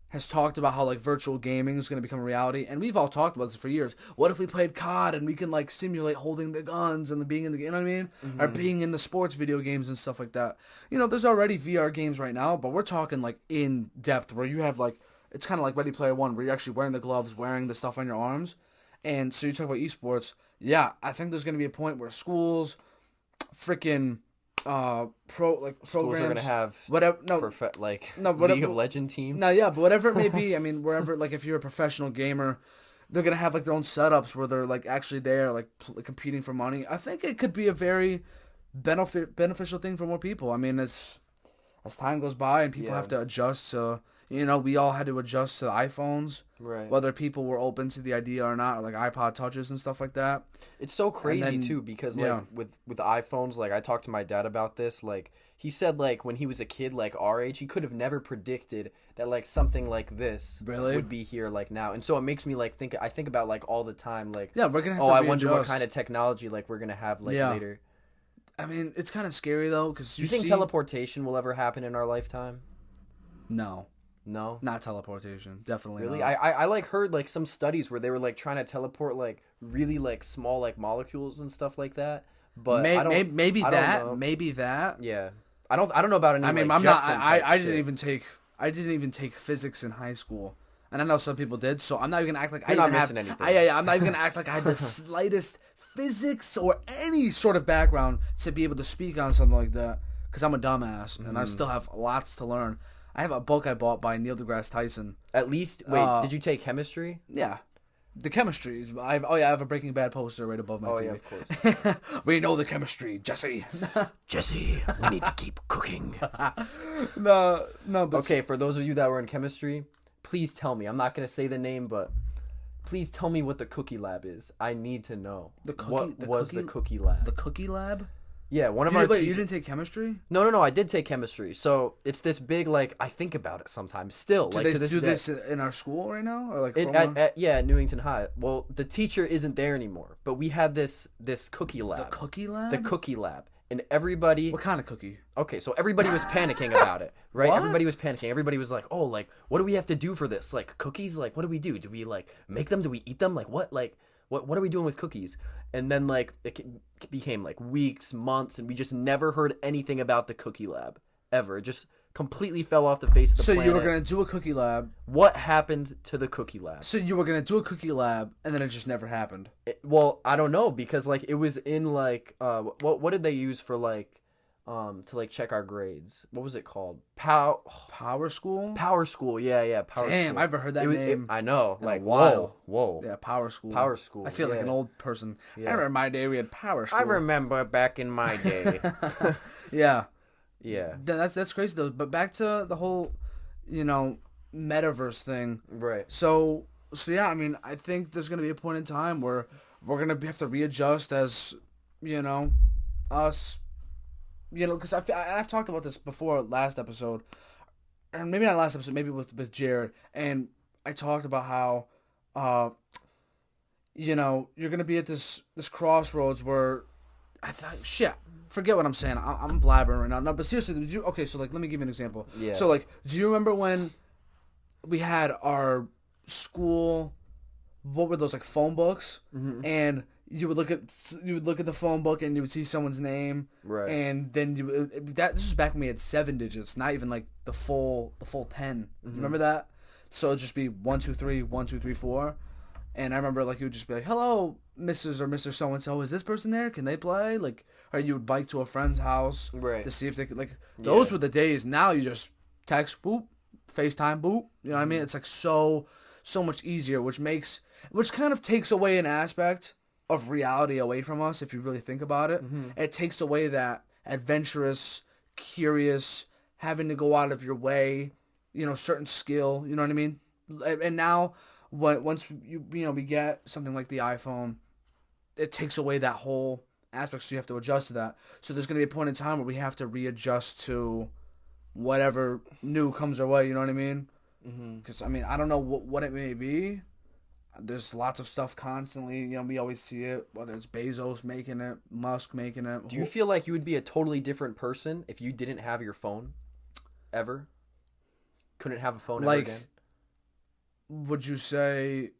has talked about how like virtual gaming is going to become a reality, and we've all talked about this for years. What if we played COD and we can like simulate holding the guns and being in the game? You know what I mean? Or being in the sports video games and stuff like that. You know, there's already VR games right now, but we're talking like in depth where you have like it's kind of like Ready Player One, where you're actually wearing the gloves, wearing the stuff on your arms. And so you talk about esports. Yeah, I think there's going to be a point where schools, freaking programs. Schools are gonna have whatever. League of Legend teams. No, yeah, but whatever it may be. I mean, wherever, like, if you're a professional gamer, they're gonna have like their own setups where they're like actually there, like competing for money. I think it could be a very beneficial thing for more people. I mean, as time goes by and people have to adjust to, we all had to adjust to iPhones, right? Whether people were open to the idea or not, or like iPod touches and stuff like that. It's so crazy too because like with iPhones, like I talked to my dad about this. Like he said, like when he was a kid, like our age, he could have never predicted that like something like this would be here like now. And so it makes me like think about like all the time, like we're gonna have to I wonder what kind of technology like we're gonna have like later. I mean, it's kind of scary though, because do you think teleportation will ever happen in our lifetime? No, not teleportation. Definitely really. Not. I like heard like some studies where they were like trying to teleport like really like small like molecules and stuff like that. But maybe that. Yeah, I don't know about any. I mean, like, I'm not. I didn't even take physics in high school, and I know some people did. So I'm not even gonna act like You're not missing anything. I'm not even gonna act like I had the slightest physics or any sort of background to be able to speak on something like that, because I'm a dumbass and I still have lots to learn. I have a book I bought by Neil deGrasse Tyson. At least, wait, did you take chemistry? Yeah. The chemistry. I have a Breaking Bad poster right above my TV. Yeah, of course. We know the chemistry, Jesse. Jesse, we need to keep cooking. No, but... Okay, for those of you that were in chemistry, please tell me. I'm not going to say the name, but please tell me what the cookie lab is. I need to know. The cookie lab? The cookie lab? Yeah, one of our teachers... You didn't take chemistry? No, I did take chemistry. So it's this big, like, I think about it sometimes still. Do like, they to this do day. this in our school right now? Or like at Newington High. Well, the teacher isn't there anymore, but we had this cookie lab. The cookie lab? The cookie lab. And everybody... What kind of cookie? Okay, so everybody was panicking about it, right? What? Everybody was panicking. Everybody was like, oh, like, what do we have to do for this? Like, cookies? Like, what do we do? Do we, like, make them? Do we eat them? Like, what? Like, what are we doing with cookies? And then, like, it became, like, weeks, months, and we just never heard anything about the cookie lab, ever. It just completely fell off the face of the planet. So you were going to do a cookie lab. What happened to the cookie lab? So you were going to do a cookie lab, and then it just never happened. Well, I don't know, because, like, it was in, like, what did they use for, like, to like check our grades? What was it called? Power School? Power School, yeah. Power Damn, School. I've never heard that name. I know, like wow. Whoa. Yeah, Power School. Power School. I feel like an old person. Yeah. I remember my day we had Power School. I remember back in my day. Yeah. Yeah. That's crazy though. But back to the whole, metaverse thing. Right. So yeah, I mean, I think there's gonna be a point in time where we're gonna have to readjust as, us. Because I've talked about this before last episode, and maybe not last episode, maybe with Jared, and I talked about how, you're gonna be at this crossroads where I thought, forget what I'm saying. I'm blabbering right now. No, but seriously, so like, let me give you an example. Yeah. So like, do you remember when we had our school? What were those, like, phone books? Mm-hmm. And you would look at the phone book and you would see someone's name, right? And then this was back when we had 7 digits, not even like the full 10. Mm-hmm. You remember that? So it'd just be 1 2 3 1 2 3 4, and I remember like you would just be like, "Hello, Mrs. or Mr. So and So, is this person there? Can they play?" Like, or you would bike to a friend's house, right, to see if they could. Like, those were the days. Now you just text, boop, FaceTime, boop. You know what I mean? It's like so much easier, which kind of takes away an aspect of reality away from us, if you really think about it. Mm-hmm. It takes away that adventurous, curious, having to go out of your way, certain skill, you know what I mean? And now, once we get something like the iPhone, it takes away that whole aspect, so you have to adjust to that. So there's going to be a point in time where we have to readjust to whatever new comes our way, you know what I mean? Because, I mean, I don't know what it may be. There's lots of stuff constantly, we always see it, whether it's Bezos making it, Musk making it. Do you feel like you would be a totally different person if you didn't have your phone? Ever? Couldn't have a phone ever again? Would you say...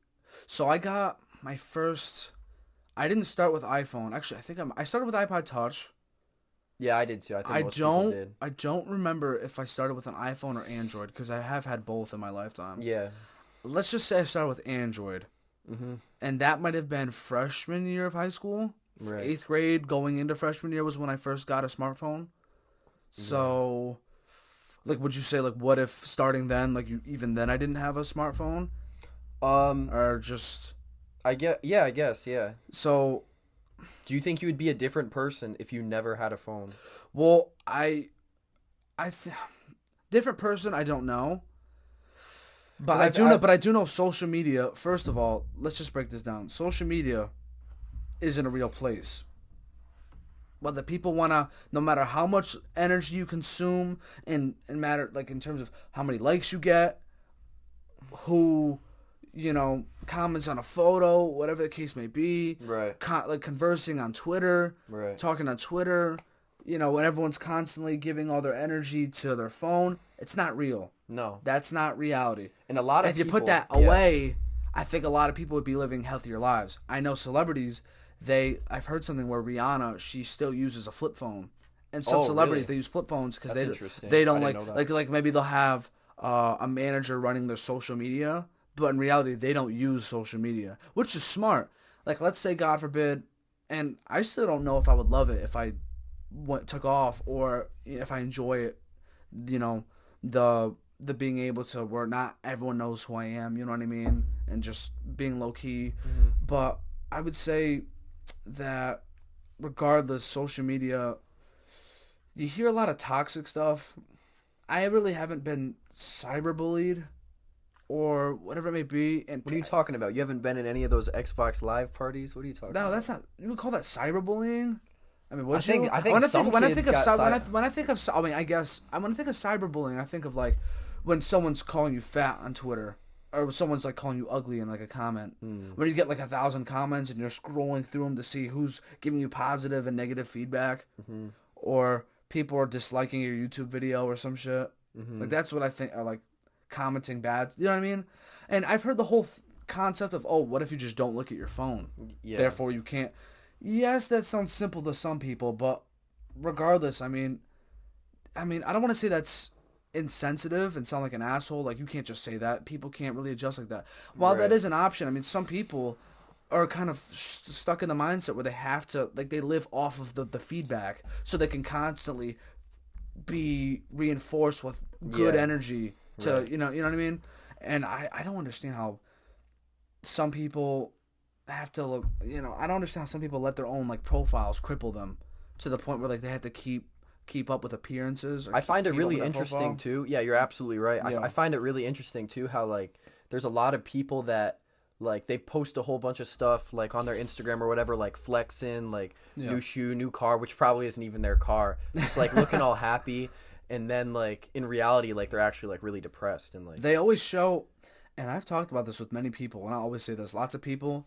So I got my first... I didn't start with iPhone. Actually, I started with iPod Touch. Yeah, I did too. I think most people did. I don't remember if I started with an iPhone or Android, because I have had both in my lifetime. Yeah. Let's just say I started with Android, and that might have been freshman year of high school. Right. 8th grade going into freshman year was when I first got a smartphone. So, like, would you say, like, what if starting then, like, even then I didn't have a smartphone? Or just... I guess, yeah. So... Do you think you would be a different person if you never had a phone? Well, different person, I don't know. But I do know social media, first of all, let's just break this down. Social media isn't a real place. Whether people want to, no matter how much energy you consume and matter, like, in terms of how many likes you get, who, comments on a photo, whatever the case may be. Right. Like conversing on Twitter. Right. Talking on Twitter. When everyone's constantly giving all their energy to their phone, it's not real. No. That's not reality. And a lot of if you put that away, I think a lot of people would be living healthier lives. I know celebrities, I've heard something where Rihanna, she still uses a flip phone. And some celebrities, they use flip phones because they don't like maybe they'll have a manager running their social media, but in reality, they don't use social media, which is smart. Like, let's say, God forbid, and I still don't know if I would love it if I took off or if I enjoy it, the being able to where not everyone knows who I am, you know what I mean? And just being low key. Mm-hmm. But I would say that regardless, social media, you hear a lot of toxic stuff. I really haven't been cyberbullied or whatever it may be. And what are you talking about? You haven't been in any of those Xbox Live parties? What are you talking about? No, that's not. You would call that cyberbullying? I mean, I think when I think of cyberbullying, I think of like when someone's calling you fat on Twitter, or someone's like calling you ugly in like a comment. When you get like 1,000 comments and you're scrolling through them to see who's giving you positive and negative feedback, or people are disliking your YouTube video or some shit. Like, that's what I think are like commenting bad. You know what I mean? And I've heard the whole concept of, oh, what if you just don't look at your phone? Yeah. Therefore, you can't. Yes, that sounds simple to some people, but regardless, I mean, I don't want to say that's insensitive and sound like an asshole. Like, you can't just say that. People can't really adjust like that. While that is an option, I mean, some people are kind of stuck in the mindset where they have to, like, they live off of the feedback so they can constantly be reinforced with good energy to, you know what I mean? And I don't understand how some people have to look, I don't understand how some people let their own, like, profiles cripple them to the point where, like, they have to keep up with appearances. I find it really interesting too. Yeah, you're absolutely right. Yeah. I find it really interesting too how, like, there's a lot of people that, like, they post a whole bunch of stuff, like, on their Instagram or whatever, like, flexing, like, new shoe, new car, which probably isn't even their car, just, like, looking all happy, and then, like, in reality, like, they're actually, like, really depressed, and, like, they always show, and I've talked about this with many people, and I always say this, lots of people,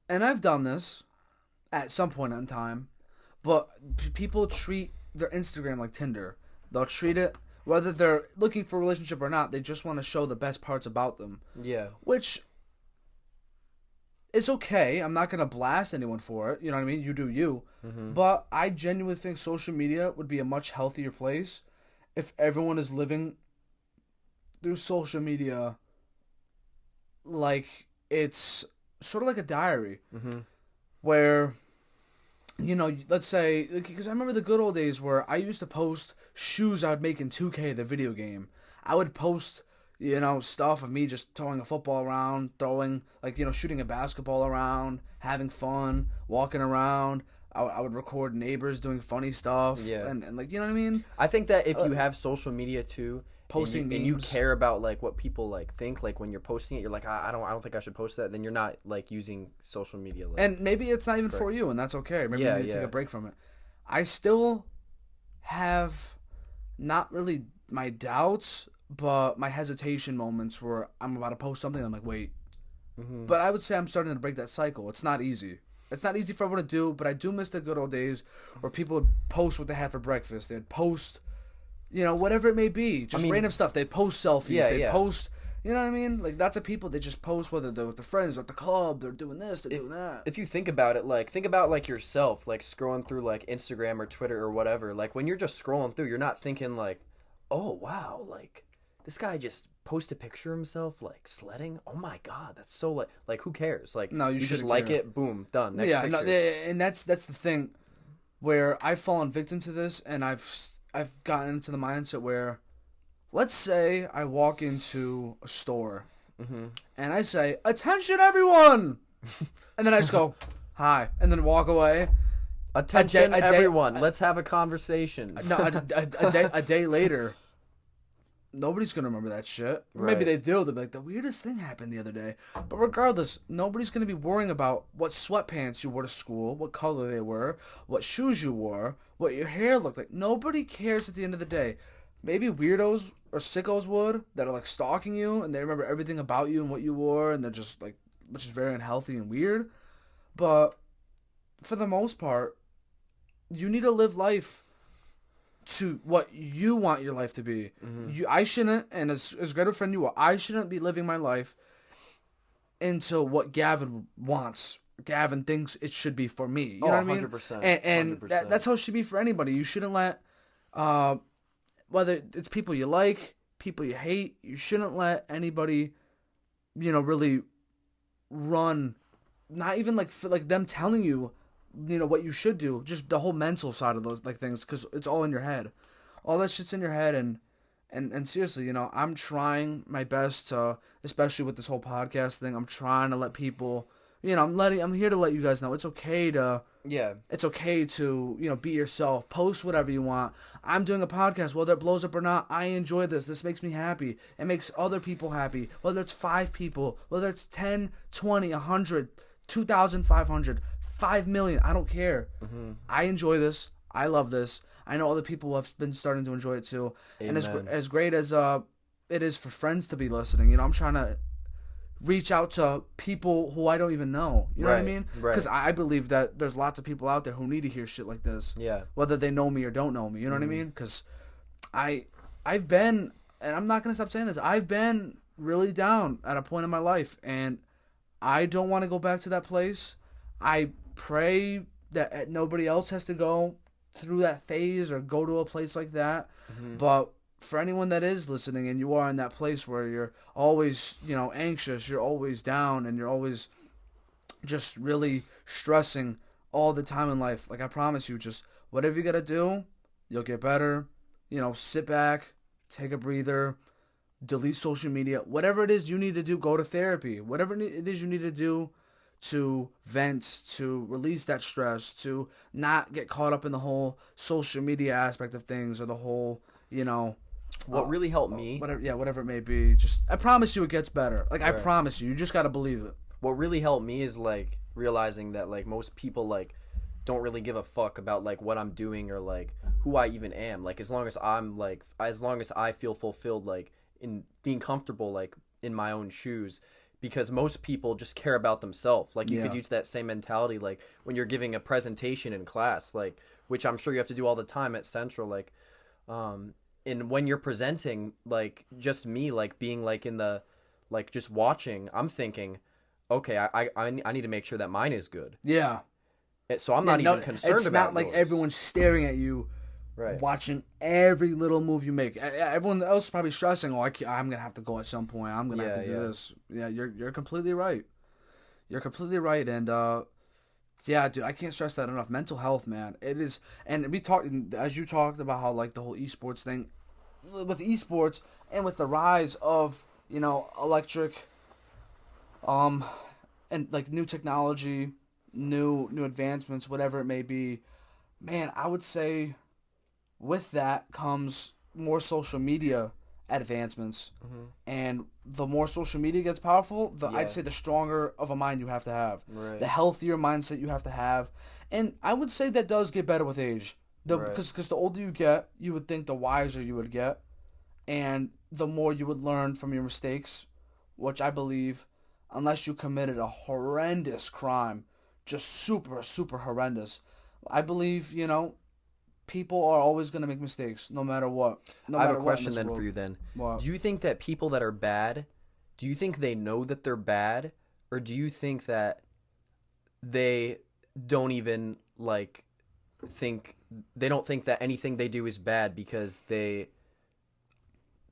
and I've done this at some point in time, but people treat their Instagram like Tinder. They'll treat it, whether they're looking for a relationship or not, they just want to show the best parts about them. Yeah. Which is okay. I'm not going to blast anyone for it. You know what I mean? You do you. But I genuinely think social media would be a much healthier place if everyone is living through social media like it's sort of like a diary where, let's say, because I remember the good old days where I used to post shoes I would make in 2K, the video game. I would post, stuff of me just throwing a football around, shooting a basketball around, having fun, walking around. I would record neighbors doing funny stuff. Yeah. And like, you know what I mean? I think that if you have social media too, posting and you care about, like, what people, like, think, like, when you're posting it, you're like, I don't think I should post that, then you're not, like, using social media, like, and maybe it's not even for you, and that's okay. Maybe you need to take a break from it. I still have not really my doubts, but my hesitation moments where I'm about to post something and I'm like, wait. But I would say I'm starting to break that cycle. It's not easy. It's not easy for everyone to do, but I do miss the good old days where people would post what they had for breakfast. They'd post, whatever it may be. Just random stuff. They'd post selfies. They'd post, you know what I mean? Like, that's a people, they just post whether they're with their friends or at the club, they're doing this, they're doing that. If you think about it, like, think about, like, yourself, like, scrolling through, like, Instagram or Twitter or whatever. Like, when you're just scrolling through, you're not thinking, like, oh, wow, like, this guy just posted a picture of himself like sledding. Oh my god, that's so like who cares? Like, No, you just shouldn't like care. it, boom, done. Next Yeah, picture. no, and that's the thing where I've fallen victim to this, and I've gotten into the mindset where, let's say I walk into a store, and I say, "Attention, everyone," and then I just go, "Hi," and then walk away. Attention, a day- everyone. Let's have a conversation. No, a day later, nobody's gonna remember that shit. Right. Maybe they do. They'll be like, the weirdest thing happened the other day. But regardless, nobody's gonna be worrying about what sweatpants you wore to school, what color they were, what shoes you wore, what your hair looked like. Nobody cares at the end of the day. Maybe weirdos or sickos would, that are like stalking you and they remember everything about you and what you wore, and they're just like, which is very unhealthy and weird. But for the most part, you need to live life to what you want your life to be. I shouldn't, and as great a friend you are, I shouldn't be living my life into what Gavin wants. Gavin thinks it should be for me. You know what I mean? 100%. And 100%. that's how it should be for anybody. You shouldn't let, whether it's people you like, people you hate, you shouldn't let anybody, really run. Not even like them telling you, what you should do. Just the whole mental side of those things, because it's all in your head. All that shit's in your head, and seriously, I'm trying my best to, especially with this whole podcast thing, I'm trying to let people, I'm here to let you guys know it's okay to. Yeah. It's okay to, be yourself. Post whatever you want. I'm doing a podcast. Whether it blows up or not, I enjoy this. This makes me happy. It makes other people happy. Whether it's 5 people, whether it's 10, 20, 100, 2,500, 5 million. I don't care. I enjoy this. I love this. I know other people have been starting to enjoy it too. Amen. And as great as it is for friends to be listening, I'm trying to reach out to people who I don't even know. You know what I mean? Right. Because I believe that there's lots of people out there who need to hear shit like this. Yeah. Whether they know me or don't know me. You know what I mean? Because I've been, and I'm not going to stop saying this, I've been really down at a point in my life. And I don't want to go back to that place. I pray that nobody else has to go through that phase or go to a place like that. But for anyone that is listening and you are in that place where you're always, anxious, you're always down, and you're always just really stressing all the time in life, I promise you, just whatever you got to do, you'll get better. Sit back, take a breather, delete social media, whatever it is you need to do, go to therapy, whatever it is you need to do to vent, to release that stress, to not get caught up in the whole social media aspect of things, or the whole, what really helped me, whatever it may be, just, I promise you it gets better. I promise you just got to believe it. what really helped me is realizing that most people don't really give a fuck about what I'm doing or who I even am. As long as I'm as long as I feel fulfilled in being comfortable in my own shoes, because most people just care about themselves. You could use that same mentality when you're giving a presentation in class, which I'm sure you have to do all the time at Central, and when you're presenting, just me being in the just watching, I'm thinking, okay, I need to make sure that mine is good. Yeah. So I'm not even concerned about it's not yours. everyone's staring at you, right, watching every little move you make. Everyone else is probably stressing, I'm gonna have to go at some point, I'm gonna have to do this. Yeah, you're completely right. You're completely right. And yeah, dude, I can't stress that enough. Mental health, man, it is. And we talked, as you talked about how the whole esports thing, with esports and with the rise of electric and new technology, new advancements, whatever it may be, man, I would say with that comes more social media advancements. And the more social media gets powerful, I'd say the stronger of a mind you have to have. Right. The healthier mindset you have to have. And I would say that does get better with age. Because the older you get, you would think the wiser you would get, and the more you would learn from your mistakes, which I believe, unless you committed a horrendous crime, just super, super horrendous, I believe, people are always going to make mistakes, no matter what. I have a question then for you then. What? Do you think that people that are bad, do you think they know that they're bad, or do you think that they don't even think that anything they do is bad because they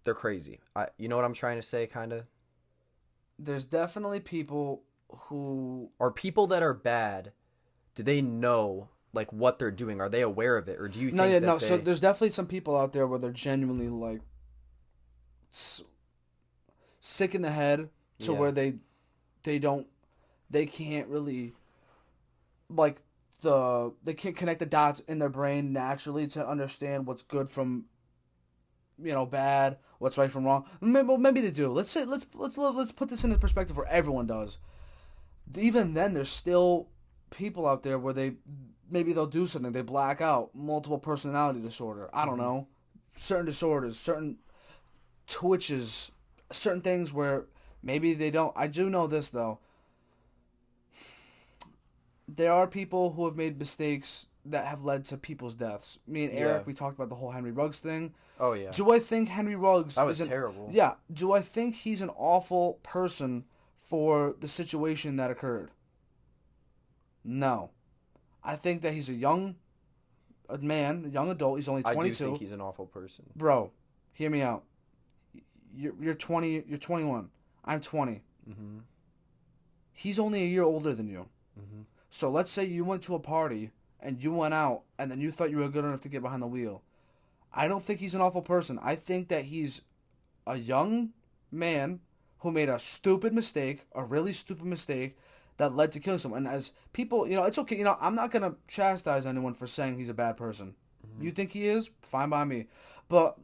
they're crazy. You know what I'm trying to say, kind of? There's definitely people who Are people that are bad, do they know like what they're doing? Are they aware of it, or do you think that no. they... So there's definitely some people out there where they're genuinely like sick in the head to where they can't really like they can't connect the dots in their brain naturally to understand what's good from bad, what's right from wrong. Maybe they do. Let's put this into perspective where everyone does. Even then, there's still people out there where they'll do something, they black out, multiple personality disorder. I don't know, certain disorders, certain twitches, certain things where maybe they don't. I do know this though. There are people who have made mistakes that have led to people's deaths. Me and Eric, we talked about the whole Henry Ruggs thing. Oh yeah. Do I think Henry Ruggs that was terrible? Yeah. Do I think he's an awful person for the situation that occurred? No. I think that he's a young man, a young adult. He's only 22. I do think he's an awful person. Bro, hear me out. You're 20. You're 21. I'm 20. Mm-hmm. He's only a year older than you. Mm-hmm. So let's say you went to a party and you went out and then you thought you were good enough to get behind the wheel. I don't think he's an awful person. I think that he's a young man who made a stupid mistake, a really stupid mistake that led to killing someone. And as people, it's okay. I'm not going to chastise anyone for saying he's a bad person. Mm-hmm. You think he is? Fine by me. But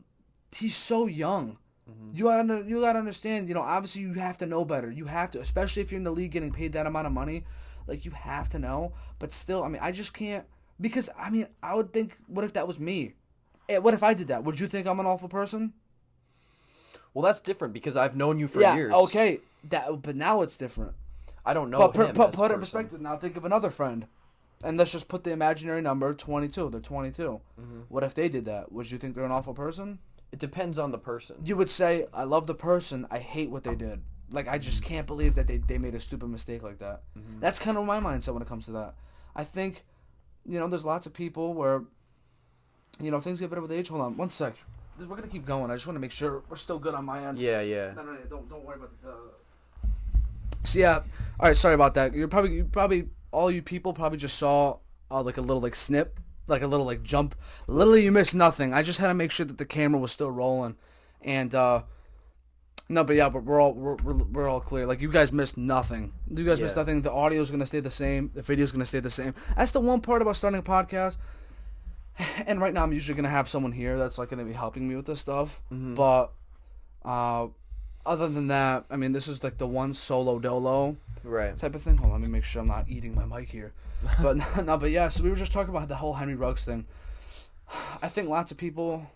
he's so young. Mm-hmm. You gotta understand, obviously you have to know better. You have to, especially if you're in the league getting paid that amount of money. Like, you have to know. But still, I just can't. Because, I would think, what if that was me? What if I did that? Would you think I'm an awful person? Well, that's different because I've known you for years. Okay. But now it's different. I don't know him Put it in perspective. Now think of another friend. And let's just put the imaginary number 22. They're 22. Mm-hmm. What if they did that? Would you think they're an awful person? It depends on the person. You would say, I love the person. I hate what they did. Like, I just can't believe that they made a stupid mistake like that. Mm-hmm. That's kind of my mindset when it comes to that. I think, there's lots of people where, things get better with age. Hold on, one sec. We're going to keep going. I just want to make sure we're still good on my end. Yeah, yeah. No, don't worry about the... So, yeah. All right, sorry about that. You probably, all you people probably just saw, like, a little, like, snip. Like, a little, like, jump. Literally, you missed nothing. I just had to make sure that the camera was still rolling. And, no, but yeah, but we're all clear. Like, you guys missed nothing. You guys missed nothing. The audio's going to stay the same. The video's going to stay the same. That's the one part about starting a podcast. And right now, I'm usually going to have someone here that's, like, going to be helping me with this stuff. Mm-hmm. But, other than that, this is, like, the one solo dolo type of thing. Hold on, let me make sure I'm not eating my mic here. But, but yeah, so we were just talking about the whole Henry Ruggs thing. I think lots of people...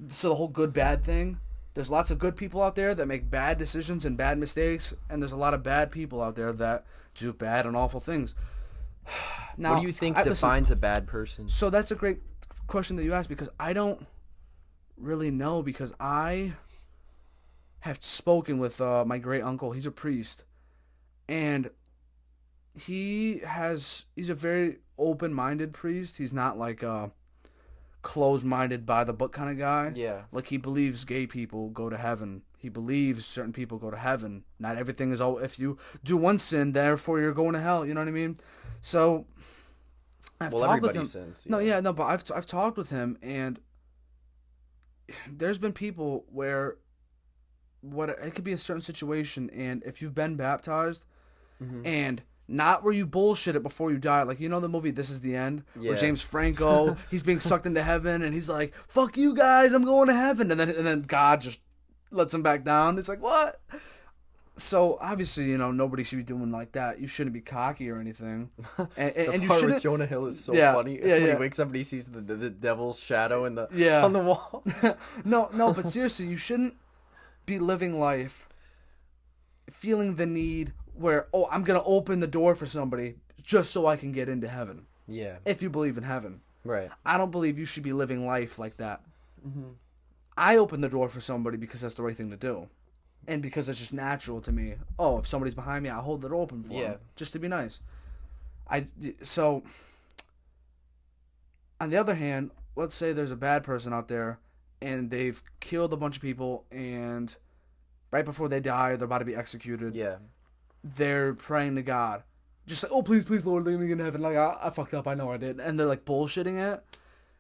So the whole good-bad thing... There's lots of good people out there that make bad decisions and bad mistakes, and there's a lot of bad people out there that do bad and awful things. Now, what do you think defines a bad person? So that's a great question that you asked, because I don't really know, because I have spoken with my great uncle. He's a priest, and he's a very open-minded priest. He's not like a closed-minded by the book kind of guy. Yeah. Like, he believes gay people go to heaven. He believes certain people go to heaven. Not everything is all, if you do one sin, therefore you're going to hell. You know what I mean? So, I've talked with him. Sins, yeah. No, but I've talked with him, and there's been people where it could be a certain situation, and if you've been baptized, mm-hmm. and not where you bullshit it before you die. Like, the movie This Is the End? Yeah. Where James Franco, he's being sucked into heaven, and he's like, fuck you guys, I'm going to heaven. And then God just lets him back down. It's like, what? So, obviously, nobody should be doing like that. You shouldn't be cocky or anything. And you part with Jonah Hill is so funny. Yeah, when he wakes up and he sees the devil's shadow on the wall. No, but seriously, you shouldn't be living life feeling the need where, I'm going to open the door for somebody just so I can get into heaven. Yeah. If you believe in heaven. Right. I don't believe you should be living life like that. Mm-hmm. I open the door for somebody because that's the right thing to do. And because it's just natural to me. If somebody's behind me, I'll hold it open for them. Just to be nice. So, on the other hand, let's say there's a bad person out there and they've killed a bunch of people, and right before they die, they're about to be executed. Yeah. They're praying to God. Just like, oh, please, please, Lord, leave me in heaven. Like, I fucked up. I know I did. And they're like bullshitting it.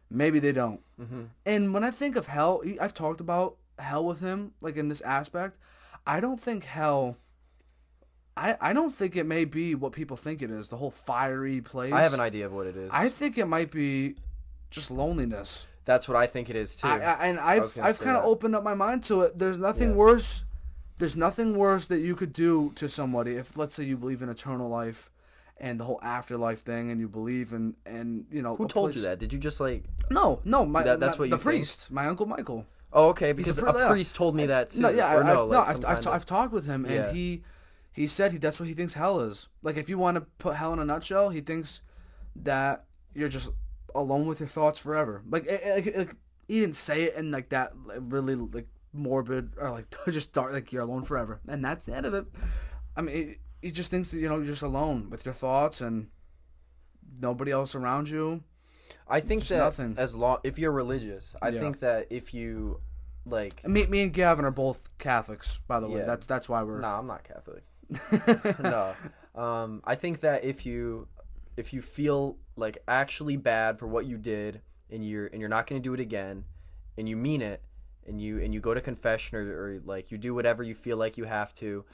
Maybe they don't. Mm-hmm. And when I think of hell, I've talked about hell with him, like in this aspect. I don't think hell... I don't think it may be what people think it is, the whole fiery place. I have an idea of what it is. I think it might be just loneliness. That's what I think it is too. I've kind of opened up my mind to it. There's nothing worse. There's nothing worse that you could do to somebody if, let's say, you believe in eternal life and the whole afterlife thing, and you believe in, and you know. Who told you that? Did you just like? No. That's what you the think? priest, my uncle Michael. Oh, okay. Because a priest told me that too. No, yeah, I've I've talked with him, and he said that's what he thinks hell is. Like, if you want to put hell in a nutshell, he thinks that you're just alone with your thoughts forever. Like he didn't say it in like that really like morbid or like just dark, like you're alone forever, and that's the end of it. I mean, he just thinks that, you know, you're just alone with your thoughts and nobody else around you. I think just that nothing. if you're religious, I think that if you like me and Gavin are both Catholics, by the way. Yeah. That's why we're. No, I'm not Catholic. No. I think that if you feel like actually bad for what you did and you're not going to do it again, and you mean it, and you go to confession or like you do whatever you feel like you have to,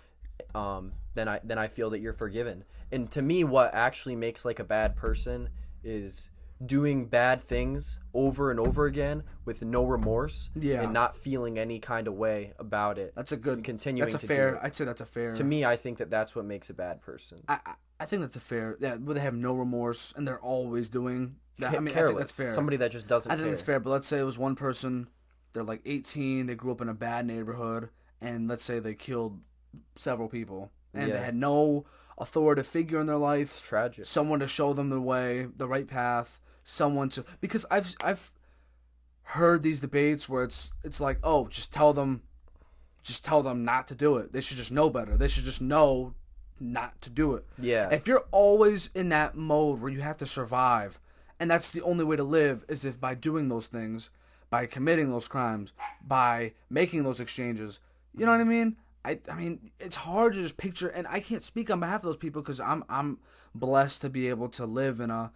then I feel that you're forgiven. And to me, what actually makes like a bad person is doing bad things over and over again with no remorse and not feeling any kind of way about it. That's a good continuing. That's a to fair. do it. I'd say that's a fair. To me, I think that that's what makes a bad person. I think that's a fair. Yeah, where they have no remorse and they're always doing that. I mean, careless. I think that's fair. Somebody that just doesn't. I think that's fair. But let's say it was one person. They're like 18. They grew up in a bad neighborhood, and let's say they killed several people, and they had no authoritative figure in their life. It's tragic. Someone to show them the way, the right path. Someone to, because I've heard these debates where it's like, oh, just tell them not to do it. They should just know better. They should just know not to do it. Yeah. If you're always in that mode where you have to survive, and that's the only way to live, is if by doing those things, by committing those crimes, by making those exchanges, you know what I mean? I mean, it's hard to just picture, and I can't speak on behalf of those people because I'm blessed to be able to live in a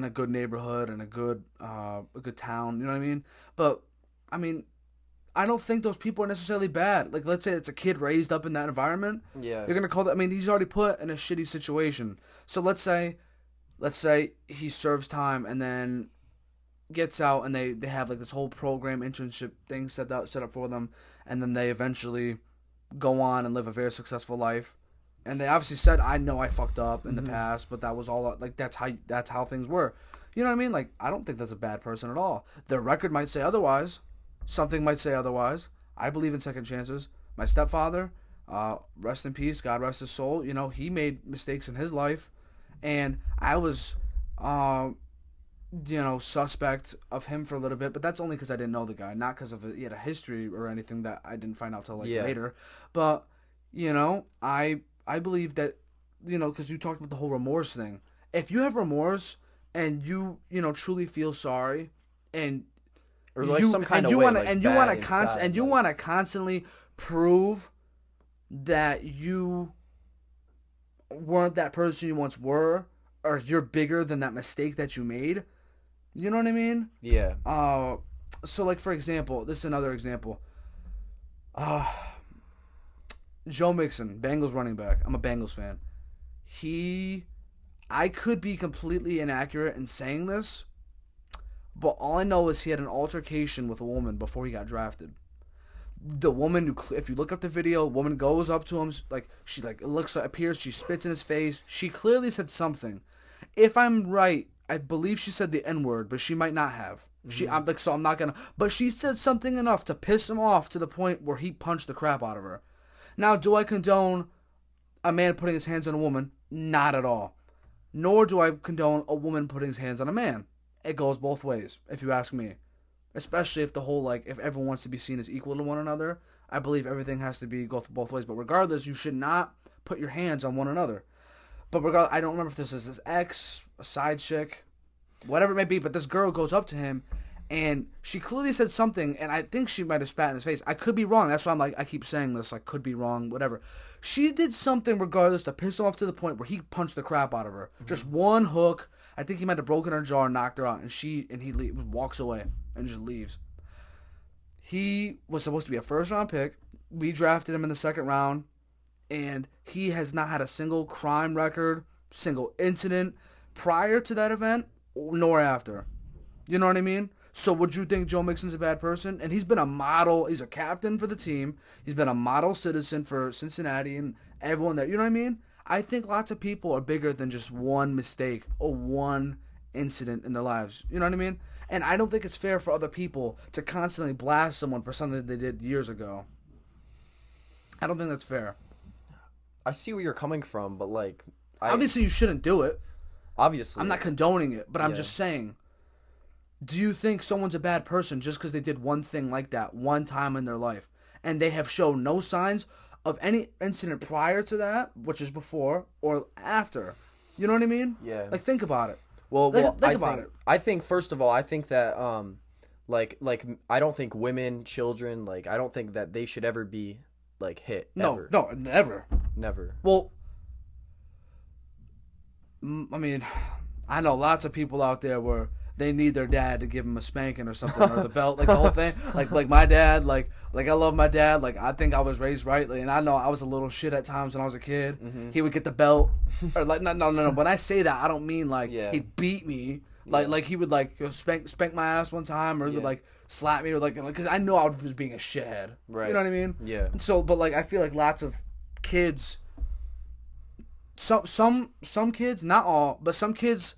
good neighborhood and a good town, you know what I mean? But I mean, I don't think those people are necessarily bad. Like, let's say it's a kid raised up in that environment. Yeah. You're gonna call that. I mean, he's already put in a shitty situation. So let's say he serves time and then gets out, and they have like this whole program internship thing set up for them, and then they eventually go on and live a very successful life. And they obviously said, I know I fucked up in the past, but that was all, like, that's how things were. You know what I mean? Like, I don't think that's a bad person at all. Their record might say otherwise. Something might say otherwise. I believe in second chances. My stepfather, rest in peace, God rest his soul, you know, he made mistakes in his life. And I was, suspect of him for a little bit, but that's only because I didn't know the guy, not because he had a history or anything that I didn't find out till later. But, you know, I believe that, you know, because you talked about the whole remorse thing. If you have remorse and you truly feel sorry, and or like some kind of way, you want to constantly prove that you weren't that person you once were, or you're bigger than that mistake that you made. You know what I mean? Yeah. So like, for example, this is another example. Joe Mixon, Bengals running back. I'm a Bengals fan. I could be completely inaccurate in saying this, but all I know is he had an altercation with a woman before he got drafted. The woman, if you look up the video, woman goes up to him, like, she like appears, she spits in his face. She clearly said something. If I'm right, I believe she said the N-word, but she might not have. I'm not gonna. But she said something enough to piss him off to the point where he punched the crap out of her. Now, do I condone a man putting his hands on a woman? Not at all. Nor do I condone a woman putting his hands on a man. It goes both ways, if you ask me. Especially if if everyone wants to be seen as equal to one another, I believe everything has to go both ways. But regardless, you should not put your hands on one another. But regardless, I don't remember if this is his ex, a side chick, whatever it may be, but this girl goes up to him And she clearly said something, and I think she might have spat in his face. I could be wrong. That's why I'm like, I keep saying this. I could be wrong, whatever. She did something regardless to piss him off to the point where he punched the crap out of her. Mm-hmm. Just one hook. I think he might have broken her jaw and knocked her out. And he walks away and just leaves. He was supposed to be a first-round pick. We drafted him in the second round. And he has not had a single crime record, single incident prior to that event, nor after. You know what I mean? So would you think Joe Mixon's a bad person? And he's been a model. He's a captain for the team. He's been a model citizen for Cincinnati and everyone there. You know what I mean? I think lots of people are bigger than just one mistake or one incident in their lives. You know what I mean? And I don't think it's fair for other people to constantly blast someone for something that they did years ago. I don't think that's fair. I see where you're coming from, but like... Obviously, you shouldn't do it. Obviously. I'm not condoning it, but I'm just saying... Do you think someone's a bad person just because they did one thing like that one time in their life and they have shown no signs of any incident prior to that, which is before or after? You know what I mean? Yeah. Like, think about it. Well, think about it. I think, first of all, I think that, like, I don't think women, children, like, I don't think that they should ever be, like, hit. Ever. No, never. Never. Well, I mean, I know lots of people out there where they need their dad to give them a spanking or something, or the belt, like the whole thing. Like my dad, like I love my dad. Like, I think I was raised rightly, and I know I was a little shit at times when I was a kid. Mm-hmm. He would get the belt, or like no. When I say that, I don't mean like he beat me. Like he would like spank my ass one time, or he would like slap me, or like because I know I was being a shithead. Right. You know what I mean? Yeah. And so, but like I feel like lots of kids, some kids, not all, but some kids.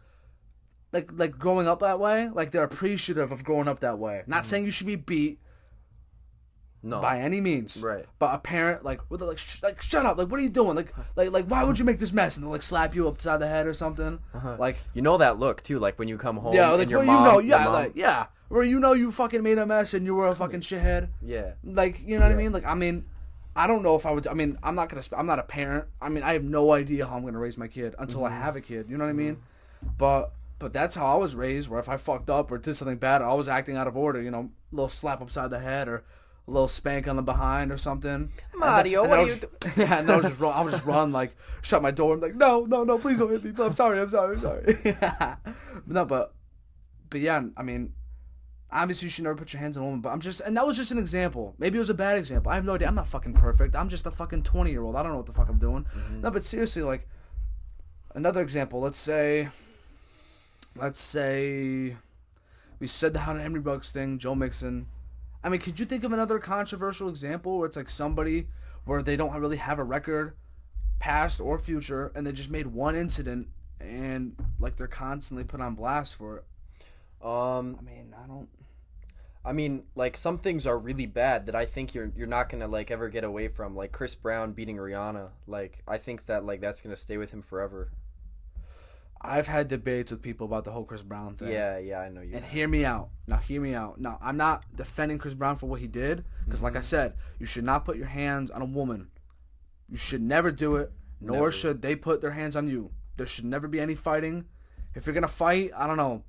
Like growing up that way, like they're appreciative of growing up that way. Not saying you should be beat, by any means. Right. But a parent like with like shut up, like what are you doing? Like why would you make this mess? And they'll like slap you upside the head or something. Uh-huh. Like you know that look too, like when you come home. Yeah, like and your well, mom, you know, where you know you fucking made a mess and you were a fucking shithead. Yeah. Like you know what I mean? Like I mean. I don't know if I would. I mean, I'm not a parent. I mean, I have no idea how I'm gonna raise my kid until I have a kid. You know what I mean? But that's how I was raised, where if I fucked up or did something bad, I was acting out of order, you know, a little slap upside the head or a little spank on the behind or something. Mario, what are you doing? Yeah, and I would just run, like, shut my door and be like, no, please don't hit me. I'm sorry. No, but yeah, I mean, obviously you should never put your hands on a woman, but and that was just an example. Maybe it was a bad example. I have no idea. I'm not fucking perfect. I'm just a fucking 20-year-old. I don't know what the fuck I'm doing. Mm-hmm. No, but seriously, like, another example, let's say we said the Howard Henry Bucks thing, Joe Mixon. I mean, could you think of another controversial example where it's like somebody where they don't really have a record, past or future, and they just made one incident and like they're constantly put on blast for it? I mean, like some things are really bad that I think you're not gonna like ever get away from, like Chris Brown beating Rihanna. Like I think that like that's gonna stay with him forever. I've had debates with people about the whole Chris Brown thing. Yeah, I know you. And hear me out. Now, I'm not defending Chris Brown for what he did, because like I said, you should not put your hands on a woman. You should never do it, nor should they put their hands on you. There should never be any fighting. If you're gonna fight, I don't know,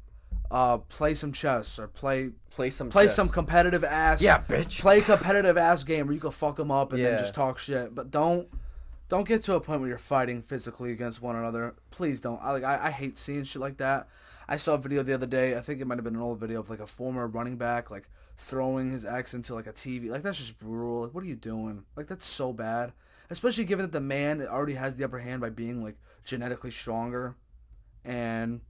play some chess or play some competitive ass. Yeah, bitch. Play competitive ass game where you can fuck them up and then just talk shit. But don't get to a point where you're fighting physically against one another. Please don't. I hate seeing shit like that. I saw a video the other day. I think it might have been an old video of like a former running back like throwing his ex into like a TV. Like that's just brutal. Like what are you doing? Like that's so bad. Especially given that the man already has the upper hand by being like genetically stronger, and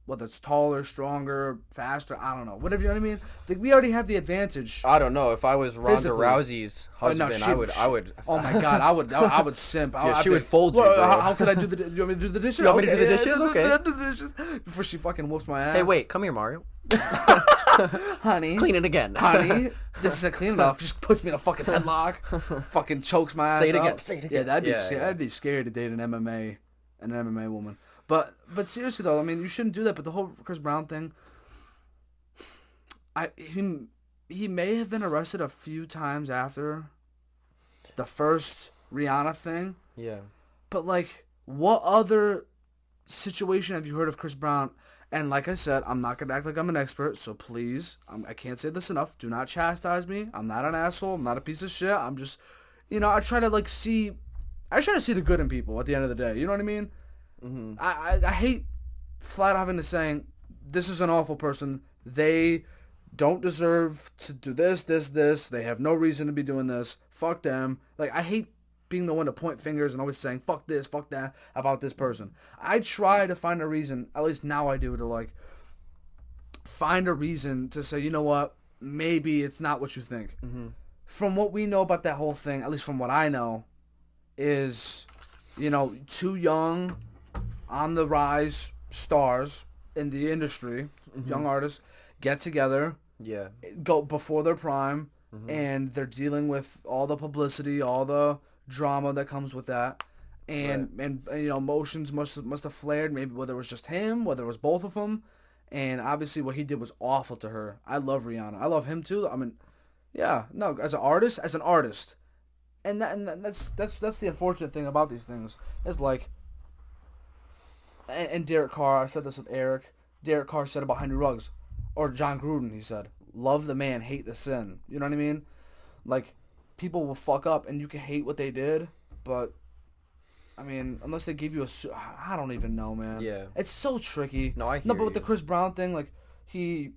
whether it's taller, stronger, faster, I don't know. Whatever, you know what I mean? Like, we already have the advantage. I don't know. If I was Ronda Rousey's husband, I would. Oh my god, I would simp. She would fold you, bro. How could I do the? You want me to do the dishes? You want me to do the dishes? Okay. Do the dishes before she fucking whoops my ass. Hey, wait, come here, Mario. Honey, clean it again. Honey, this isn't clean enough. Just puts me in a fucking headlock. Fucking chokes my ass. Say it again. Yeah, that'd be scary to date an MMA woman. But seriously though, I mean, you shouldn't do that. But the whole Chris Brown thing, he may have been arrested a few times after the first Rihanna thing. Yeah. But like, what other situation have you heard of Chris Brown And like I said, I'm not going to act like I'm an expert, so please, I can't say this enough. Do not chastise me. I'm not an asshole. I'm not a piece of shit. I'm just, I try to see the good in people at the end of the day. You know what I mean? Mm-hmm. I hate flat out having to saying, this is an awful person. They don't deserve to do this. They have no reason to be doing this. Fuck them. Like, I hate being the one to point fingers and always saying, fuck this, fuck that, about this person. I try to find a reason, at least now I do, to, like, find a reason to say, you know what, maybe it's not what you think. Mm-hmm. From what we know about that whole thing, at least from what I know, is, two young, on the rise stars in the industry, young artists, get together, go before their prime, and they're dealing with all the publicity, all the drama that comes with that, and emotions must have flared, maybe whether it was just him, whether it was both of them, and obviously what he did was awful to her. I love Rihanna. I love him too. I mean, as an artist, and that's the unfortunate thing about these things is like, and Derek Carr, I said this with Eric. Derek Carr said about Henry Ruggs, or John Gruden, he said, love the man, hate the sin. You know what I mean? Like, people will fuck up and you can hate what they did, but, I mean, unless they give you I don't even know, man. Yeah. It's so tricky. No, I hear but with you. the Chris Brown thing, like, I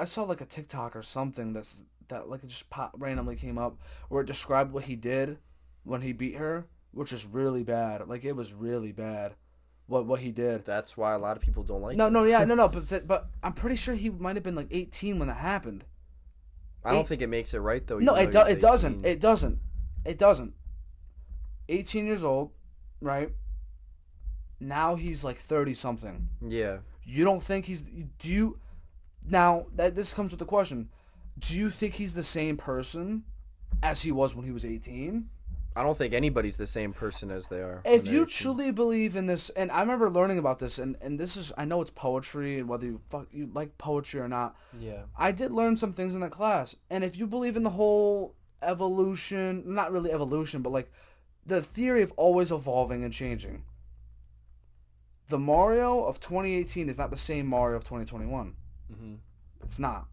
saw like a TikTok or something that it just randomly came up where it described what he did when he beat her, which is really bad. Like, it was really bad. What he did. That's why a lot of people don't like him. But I'm pretty sure he might have been like 18 when that happened. I don't think it makes it right though. No, it doesn't. It doesn't. 18 years old, right? Now he's like 30 something. Yeah. You don't think now that this comes with the question, do you think he's the same person as he was when he was 18? I don't think anybody's the same person as they are. If you truly believe in this, and I remember learning about this, and this is, I know it's poetry, and whether you like poetry or not, yeah, I did learn some things in that class. And if you believe in the whole evolution, not really evolution, but like the theory of always evolving and changing, the Mario of 2018 is not the same Mario of 2021. Mm-hmm. It's not.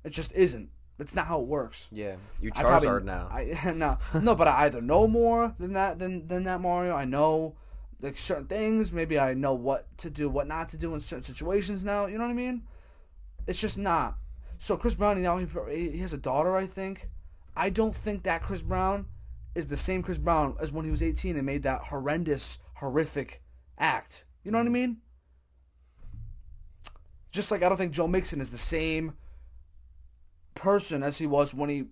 It just isn't. That's not how it works. Yeah, you Charizard now. No, but I either know more than that Mario. I know like certain things. Maybe I know what to do, what not to do in certain situations now. You know what I mean? It's just not. So Chris Brown, now he has a daughter, I think. I don't think that Chris Brown is the same Chris Brown as when he was 18 and made that horrendous, horrific act. You know what I mean? Just like I don't think Joe Mixon is the same person as he was when he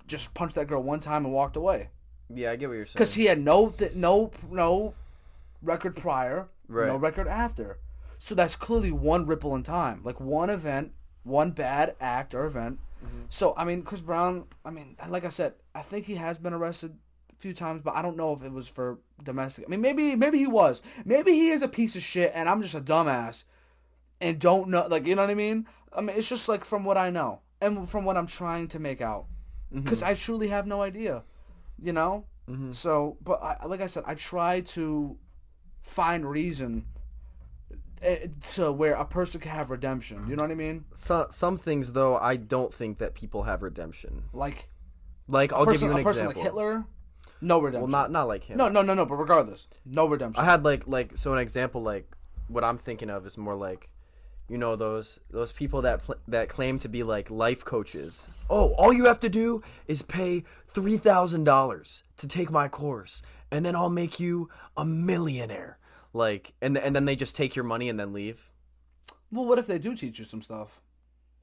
just punched that girl one time and walked away. Yeah, I get what you're saying. Because he had no record prior, right. No record after. So that's clearly one ripple in time, like one event, one bad act or event. Mm-hmm. So I mean, Chris Brown. I mean, like I said, I think he has been arrested a few times, but I don't know if it was for domestic. I mean, maybe he was. Maybe he is a piece of shit, and I'm just a dumbass and don't know. Like, you know what I mean? I mean, it's just like from what I know. And from what I'm trying to make out. Because I truly have no idea. You know? Mm-hmm. So, but like I said, I try to find reason to where a person can have redemption. You know what I mean? Some things, though, I don't think that people have redemption. Like I'll give you an example. A person like Hitler, no redemption. Well, not like him. No, but regardless, no redemption. I had so an example, like, what I'm thinking of is more like, you know, those people that claim to be like life coaches. Oh, all you have to do is pay $3,000 to take my course, and then I'll make you a millionaire. Like, and then they just take your money and then leave. Well, what if they do teach you some stuff?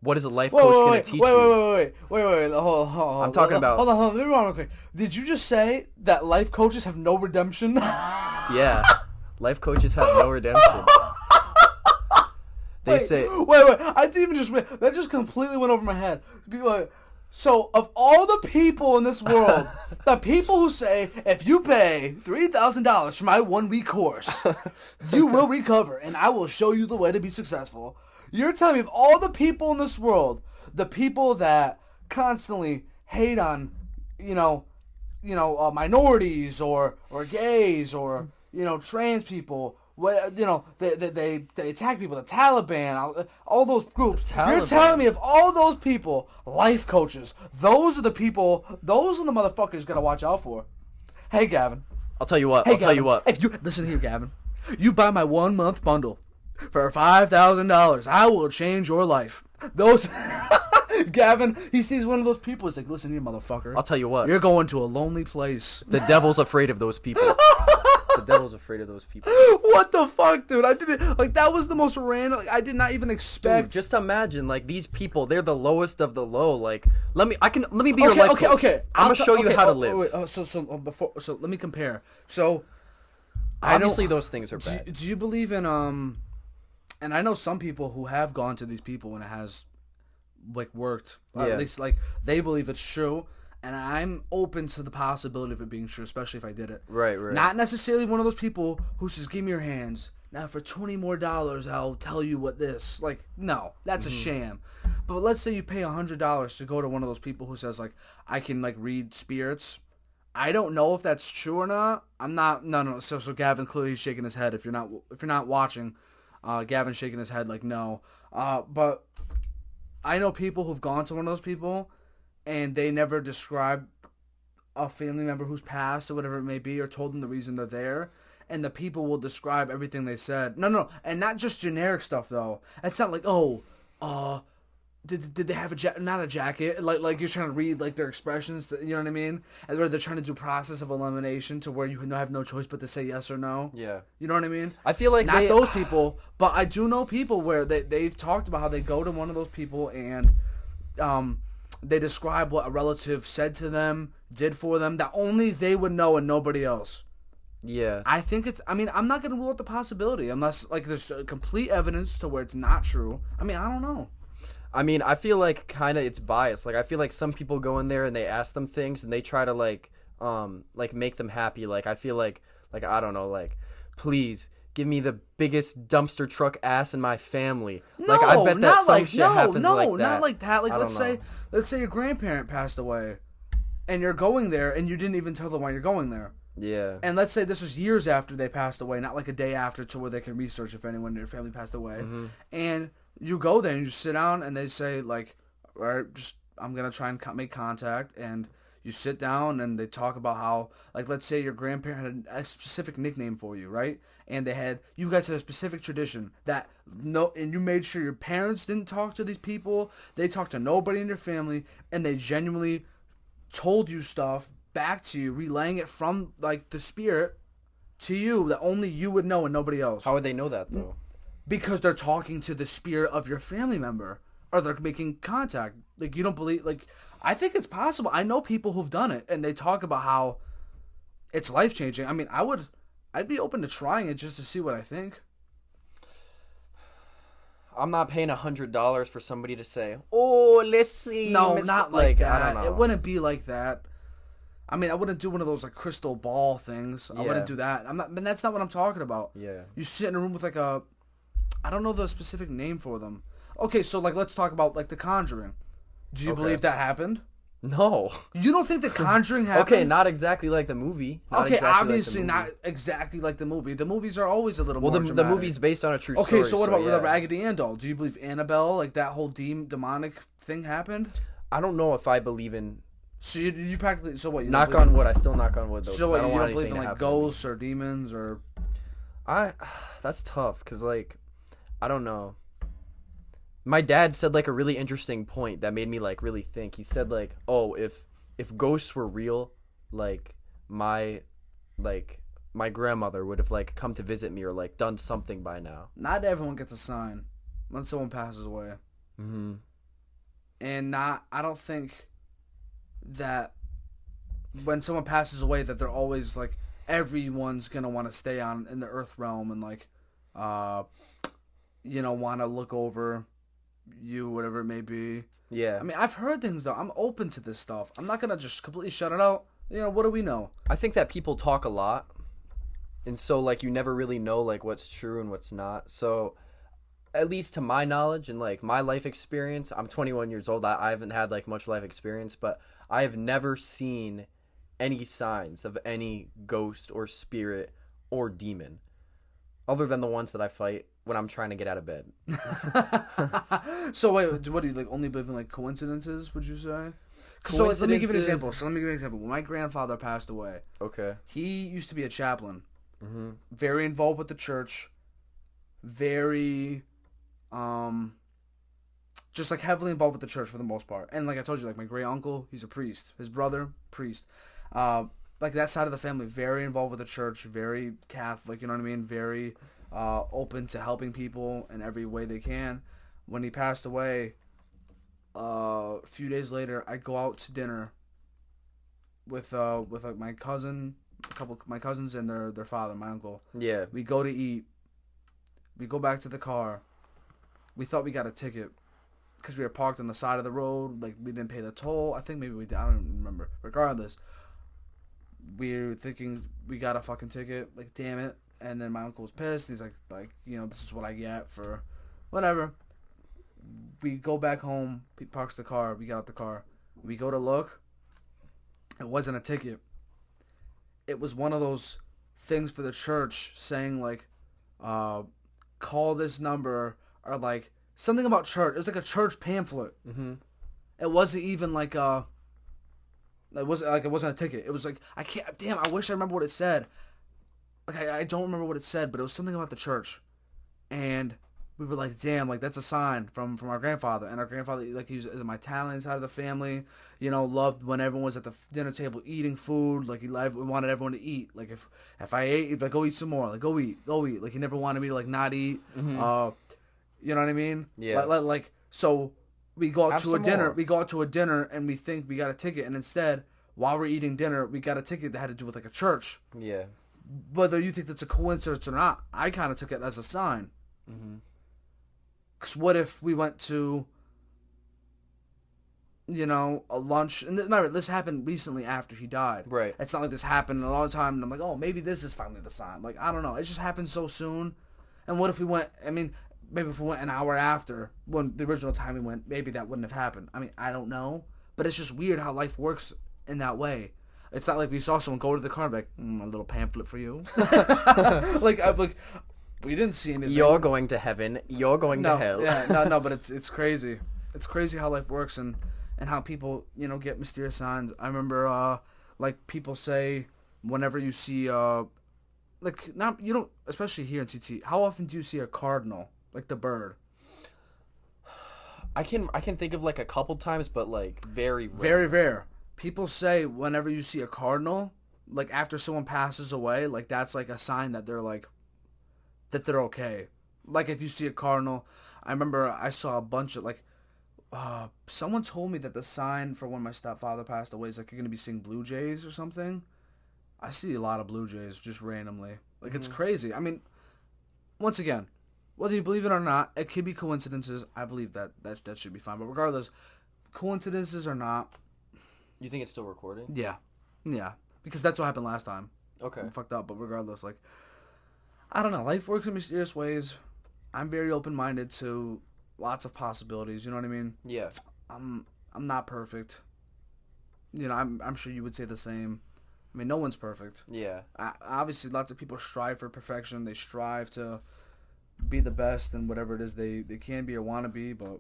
What is a life coach going to teach you? Wait. Hold on. I'm talking about. Hold on. Let me real quick. Did you just say that life coaches have no redemption? Yeah, life coaches have no redemption. They say. Wait. I didn't even just. That just completely went over my head. So, of all the people in this world, the people who say, if you pay $3,000 for my 1-week course, you will recover, and I will show you the way to be successful. You're telling me of all the people in this world, the people that constantly hate on, minorities or gays or, trans people, they attack people. The Taliban, all those groups. Taliban. You're telling me if all those people, life coaches, those are the people, those are the motherfuckers you gotta watch out for. Hey, Gavin. I'll tell you what. Tell you what. If you listen here, Gavin, you buy my 1 month bundle for $5,000, I will change your life. Those. Gavin, he sees one of those people. He's like, listen here, motherfucker. I'll tell you what. You're going to a lonely place. The devil's afraid of those people. The devil's afraid of those people. What the fuck, dude? I didn't like that was the most random. Like, I did not even expect. Dude, just imagine, like, these people. They're the lowest of the low. Like, let me be your life coach. Okay. I'm gonna show you how to live. So let me compare. So, obviously, those things are bad. Do you believe in And I know some people who have gone to these people and it has, like, worked. Yeah. At least, like, they believe it's true. And I'm open to the possibility of it being true, especially if I did it. Right. Not necessarily one of those people who says, give me your hands. Now, for $20 more, I'll tell you what this. Like, no, that's a sham. But let's say you pay $100 to go to one of those people who says, like, I can, like, read spirits. I don't know if that's true or not. I'm not. No. So Gavin clearly is shaking his head. If you're not watching, Gavin's shaking his head like no. But I know people who've gone to one of those people, and they never describe a family member who's passed or whatever it may be, or told them the reason they're there. And the people will describe everything they said. No, and not just generic stuff though. It's not like did they have not a jacket? Like you're trying to read like their expressions. You know what I mean? And where they're trying to do process of elimination to where you have no choice but to say yes or no. Yeah. You know what I mean? I feel like not those people, but I do know people where they've talked about how they go to one of those people and they describe what a relative said to them, did for them, that only they would know and nobody else. Yeah. I think it's. I mean, I'm not gonna rule out the possibility unless like there's complete evidence to where it's not true. I mean, I don't know. I mean, I feel like kind of it's biased. Like, I feel like some people go in there and they ask them things and they try to like make them happy. Like, I feel like I don't know, like, please give me the biggest dumpster truck ass in my family. No, like, I bet that some shit happens like that. Not like that. Like, let's say your grandparent passed away, and you're going there and you didn't even tell them why you're going there. Yeah. And let's say this was years after they passed away, not like a day after, to where they can research if anyone in your family passed away. Mm-hmm. And you go there and you sit down and they say, like, all right, I'm going to try and make contact. And you sit down and they talk about how, like, let's say your grandparent had a specific nickname for you, right? And you guys had a specific tradition and you made sure your parents didn't talk to these people. They talked to nobody in your family, and they genuinely told you stuff back to you, relaying it from, like, the spirit to you that only you would know and nobody else. How would they know that, though? Because they're talking to the spirit of your family member, or they're making contact. Like, you don't believe, like, I think it's possible. I know people who've done it, and they talk about how it's life-changing. I mean, I'd be open to trying it just to see what I think. I'm not paying $100 for somebody to say, oh, let's see. No, not like that. I don't know. It wouldn't be like that. I mean, I wouldn't do one of those, like, crystal ball things. I wouldn't do that. But that's not what I'm talking about. Yeah. You sit in a room with, like, I don't know the specific name for them. Okay, so, like, let's talk about, like, The Conjuring. Do you believe that happened? No. You don't think The Conjuring happened? Okay, not exactly like the movie. Obviously not exactly like the movie. The movies are always a little more dramatic. The movie's based on a true story. Okay, so what about the Raggedy Ann doll? Do you believe Annabelle, like, that whole demonic thing happened? I don't know if I believe in... So you practically... So what? You knock on wood. I still knock on wood, though. So what, you don't believe in, like, ghosts or demons or... That's tough, because, like, I don't know. My dad said, like, a really interesting point that made me, like, really think. He said, like, oh, if ghosts were real, like, my grandmother would have, like, come to visit me or, like, done something by now. Not everyone gets a sign when someone passes away. Mm-hmm. And I don't think that when someone passes away that they're always, like, everyone's gonna want to stay on in the earth realm and, like, want to look over you, whatever it may be. Yeah. I mean, I've heard things, though. I'm open to this stuff. I'm not gonna just completely shut it out. What do we know? I think that people talk a lot, and so, like, you never really know, like, what's true and what's not. So, at least to my knowledge and, like, my life experience, I'm 21 years old. I haven't had, like, much life experience, but I have never seen any signs of any ghost or spirit or demon. Other than the ones that I fight when I'm trying to get out of bed. So wait, what do you like? Only believe in like coincidences? Would you say? So let me give you an example. When my grandfather passed away, Okay. he used to be a chaplain, Mm-hmm. very involved with the church, very, just like heavily involved with the church for the most part. And like I told you, like my great uncle, he's a priest. His brother, priest. Like that side of the family, very involved with the church, very Catholic. You know what I mean? Very open to helping people in every way they can. When he passed away, a few days later, I go out to dinner with like my cousin, a couple of my cousins and their father, my uncle. Yeah. We go to eat. We go back to the car. We thought we got a ticket because we were parked on the side of the road. Like we didn't pay the toll. I think maybe we did. I don't remember. Regardless, we were thinking we got a fucking ticket. Like damn it. And then my uncle was pissed. He's like this is what I get for whatever. We go back home. He parks the car. We get out the car. We go to look. It wasn't a ticket. It was one of those things for the church saying like, call this number or like something about church. It was like a church pamphlet. Mm-hmm. It wasn't even like it wasn't a ticket. It was like I wish I remember what it said. Like I don't remember what it said, but it was something about the church, and we were like, damn, like that's a sign from our grandfather. And our grandfather, like he was in my Italian side of the family, loved when everyone was at the dinner table eating food. Like he wanted everyone to eat. Like if I ate, he'd be like, go eat some more. Like go eat. Like he never wanted me to like not eat. Mm-hmm. You know what I mean? Yeah. Like so we go out Have to a some dinner. more. We go out to a dinner and we think we got a ticket, and instead, while we're eating dinner, we got a ticket that had to do with like a church. Yeah. Whether you think that's a coincidence or not, I kind of took it as a sign. Mm-hmm. Because what if we went to, a lunch, and this happened recently after he died. Right. It's not like this happened in a long time, and I'm like, oh, maybe this is finally the sign. Like, I don't know. It just happened so soon. And what if we went, maybe if we went an hour after, when the original time we went, maybe that wouldn't have happened. I don't know. But it's just weird how life works in that way. It's not like we saw someone go to the car and be like, a little pamphlet for you. like, we didn't see anything. You're going to heaven. You're going to hell. No, but it's crazy. It's crazy how life works and how people, get mysterious signs. I remember, people say whenever you see, especially here in CT, how often do you see a cardinal, like the bird? I can think of like a couple times, but like very rare. Very rare. People say whenever you see a cardinal, like after someone passes away, like that's like a sign that they're like, that they're okay. Like if you see a cardinal, I remember I saw a bunch of like, someone told me that the sign for when my stepfather passed away is like you're gonna be seeing blue jays or something. I see a lot of blue jays just randomly. Like it's crazy. Once again, whether you believe it or not, it could be coincidences. I believe that should be fine. But regardless, coincidences or not. You think it's still recording? Yeah. Because that's what happened last time. Okay. I fucked up, but regardless, like, I don't know. Life works in mysterious ways. I'm very open-minded to lots of possibilities. You know what I mean? Yeah. I'm not perfect. I'm sure you would say the same. No one's perfect. Yeah. Obviously, lots of people strive for perfection. They strive to be the best in whatever it is they can be or want to be. But,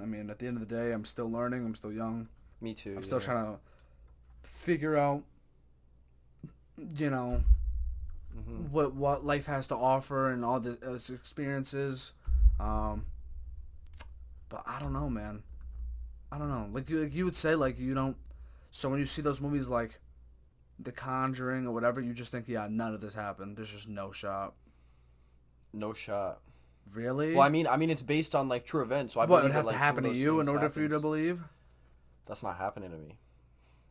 at the end of the day, I'm still learning. I'm still young. Me too. I'm still trying to figure out, what life has to offer and all its experiences. But I don't know, man. I don't know. Like you would say, like you don't. So when you see those movies like The Conjuring or whatever, you just think, yeah, none of this happened. There's just no shot. No shot. Really? Well, it's based on like true events. So I what believe would have that, to like, happen to you in order for you to believe? That's not happening to me.